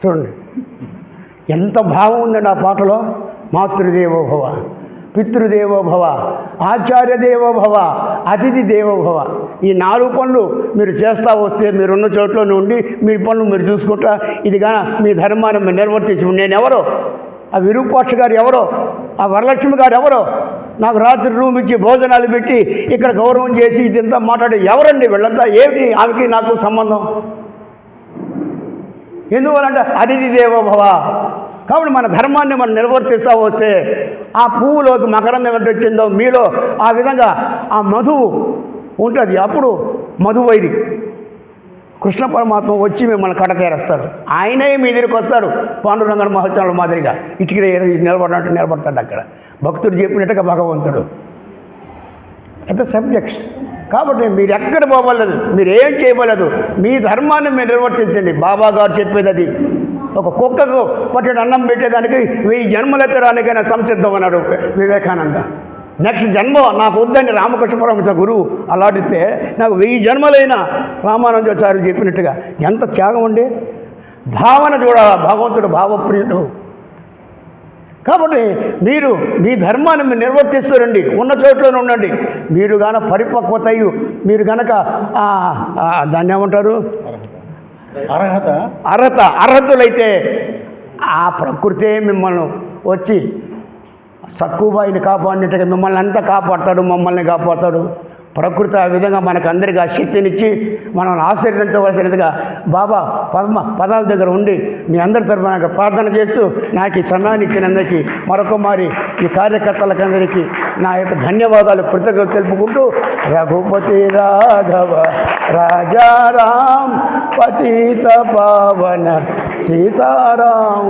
చూడండి ఎంత భావం ఉందండి ఆ పాటలో. మాతృదేవోభవ, పితృదేవోభవ, ఆచార్య దేవోభవ, అతిథి దేవోభవ. ఈ 4 పనులు మీరు చేస్తూ వస్తే మీరున్న చోట్ల నుండి మీ పనులు మీరు చూసుకుంటా ఇది కానీ మీ ధర్మాన్ని మీరు నిర్వర్తించి, నేను ఎవరో, ఆ విరూపాక్ష గారు ఎవరో, ఆ వరలక్ష్మి గారు ఎవరో, నాకు రాత్రి రూమ్ ఇచ్చి భోజనాలు పెట్టి ఇక్కడ గౌరవం చేసి ఇదంతా మాట్లాడే ఎవరండి వీళ్ళంతా, ఏమిటి ఆమెకి నాకు సంబంధం? ఎందువలంటే అతిథి దేవోభవ. కాబట్టి మన ధర్మాన్ని మనం నిర్వర్తిస్తూ వస్తే ఆ పువ్వులోకి మకరందం ఎంత వచ్చిందో మీలో ఆ విధంగా ఆ మధువు ఉంటుంది. అప్పుడు మధువైరి కృష్ణ పరమాత్మ వచ్చి మిమ్మల్ని కడతేరేస్తాడు. ఆయనే మీ దగ్గరికి వస్తాడు పాండురంగ మహోత్సవాల మాదిరిగా. ఇటుక నిలబడినట్టు నిలబడతాడు అక్కడ. భక్తుడు చెప్పినట్టుగా భగవంతుడు. ఎంత సబ్జెక్ట్స్. కాబట్టి మీరు ఎక్కడ పోవలేదు, మీరు ఏం చేయబోలేదు, మీ ధర్మాన్ని మీరు నిర్వర్తించండి. బాబా గారు చెప్పేది అది. ఒక కుక్కకు పట్టెడు అన్నం పెట్టేదానికి 1000 జన్మలు ఎత్తడానికైనా సంసిద్ధం అన్నాడు వివేకానంద. నెక్స్ట్ జన్మ నాకు వద్దని రామకృష్ణ పరమహంస గురువు అలాడితే నాకు 1000 జన్మలైనా రామానందాచార్యులు చెప్పినట్టుగా ఎంత త్యాగం ఉండే. భావన చూడాల, భగవంతుడు భావప్రియుడు. కాబట్టి మీరు మీ ధర్మాన్ని మీరు నిర్వర్తిస్తారండి, ఉన్న చోట్లోనే ఉండండి. మీరు గాన పరిపక్వత అయ్యి మీరు గనక దాన్ని ఏమంటారు, అర్హతులైతే ఆ ప్రకృతే మిమ్మల్ని వచ్చి సక్కుబాయిని కాపాడినట్టుగా మిమ్మల్ని అంతా కాపాడతాడు, మమ్మల్ని కాపాడతాడు. ప్రకృతి ఆ విధంగా మనకు అందరికీ ఆ శక్తినిచ్చి మనం ఆశీర్వదించవలసినదిగా బాబా పదాల దగ్గర ఉండి మీ అందరి తరఫున ప్రార్థన చేస్తూ నాకు ఈ సమయాన్ని ఇచ్చినందుకు మరొక మారి ఈ కార్యకర్తలకందరికీ నా యొక్క ధన్యవాదాలు కృతజ్ఞతలు తెలుపుకుంటూ రఘుపతి రాఘవ రాజారాం పతిత పావన సీతారాం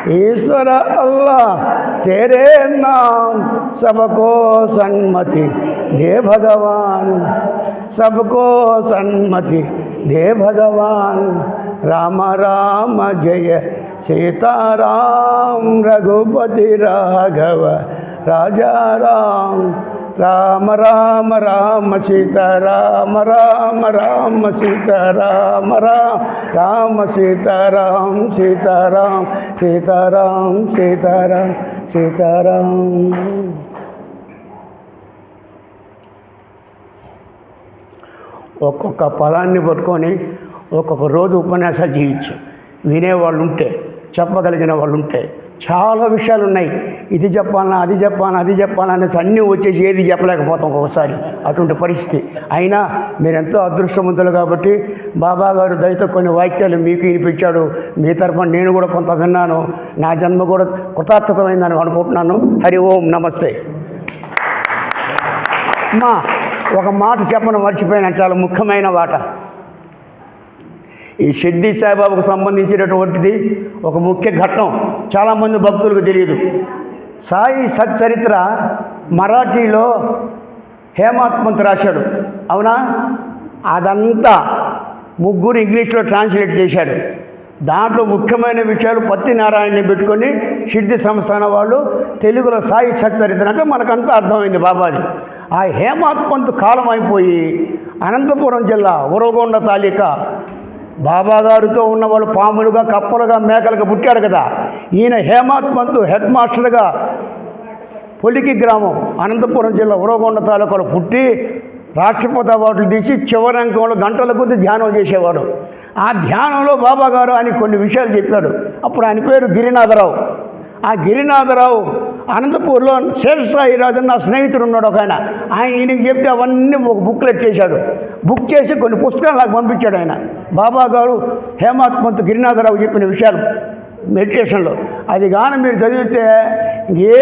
ईश्वर अल्लाह तेरे नाम सबको सन्मति दे भगवान, सबको सन्मति दे भगवान। राम राम जय सीताराम रघुपति राघव राजा राम। राम राम राम सीताराम राम राम सीताराम राम राम सीताराम सीताराम सीताराम सीताराम सीताराम। ఒక్కొక్క పదాన్ని పట్టుకొని ఒక్కొక్క రోజు ఉపన్యాసాలు చేయొచ్చు. వినేవాళ్ళు ఉంటే, చెప్పగలిగిన వాళ్ళు ఉంటే చాలా విషయాలు ఉన్నాయి. ఇది చెప్పాలన్నా అది చెప్పాలన్నా అది చెప్పాలన్నా అనేసి అన్నీ వచ్చేసి ఏది చెప్పలేకపోతాం ఒక్కొక్కసారి, అటువంటి పరిస్థితి. అయినా మీరెంతో అదృష్టవంతులు కాబట్టి బాబా గారు దయతో కొన్ని వాక్యాలు మీకు వినిపించాడు. మీ తరఫున నేను కూడా కొంత విన్నాను. నా జన్మ కూడా కృతార్థమైందని అనుకుంటున్నాను. హరి ఓం నమస్తే. అమ్మా ఒక మాట చెప్పడం మర్చిపోయినా, చాలా ముఖ్యమైన మాట. ఈ షిర్డీ సాయిబాబాకు సంబంధించినటువంటిది ఒక ముఖ్య ఘట్టం, చాలామంది భక్తులకు తెలియదు. సాయి సచ్చరిత్ర మరాఠీలో హేమాత్మంత్ రాశాడు, అవునా? అదంతా 3 ఇంగ్లీష్లో ట్రాన్స్లేట్ చేశాడు. దాంట్లో ముఖ్యమైన విషయాలు పత్తి నారాయణని పెట్టుకొని షిర్డీ సంస్థాన వాళ్ళు తెలుగులో సాయి సచ్చరిత్ర అంటే మనకంతా అర్థమైంది బాబాది. ఆ హేమాత్మంత్ కాలం అయిపోయి అనంతపురం జిల్లా ఉరవకొండ తాలూకా బాబా గారితో ఉన్నవాళ్ళు పాములుగా, కప్పలుగా, మేకలుగా పుట్టారు కదా. ఈయన హేమాత్మంత్ హెడ్ మాస్టర్గా పొలికి గ్రామం అనంతపురం జిల్లా ఉరవకొండ తాలూకాలో పుట్టి రాష్ట్రపతి అవార్డులు తీసి చివరి అంకంలో గంటల కొద్ది ధ్యానం చేసేవాడు. ఆ ధ్యానంలో బాబా గారు ఆయన కొన్ని విషయాలు చెప్పాడు. అప్పుడు ఆయన పేరు గిరినాథరావు. ఆ గిరినాథరావు అనంతపూర్లో శేషసాయిరాజు నా స్నేహితుడు ఉన్నాడు ఒక ఆయన ఈయనకి చెప్తే అవన్నీ ఒక బుక్లెట్ చేశాడు. బుక్ చేసి కొన్ని పుస్తకాలు నాకు పంపించాడు ఆయన. బాబా గారు హేమాత్మంత్ గిరినాథరావు చెప్పిన విషయాలు మెడిటేషన్లో. అది కానీ మీరు చదివితే ఏ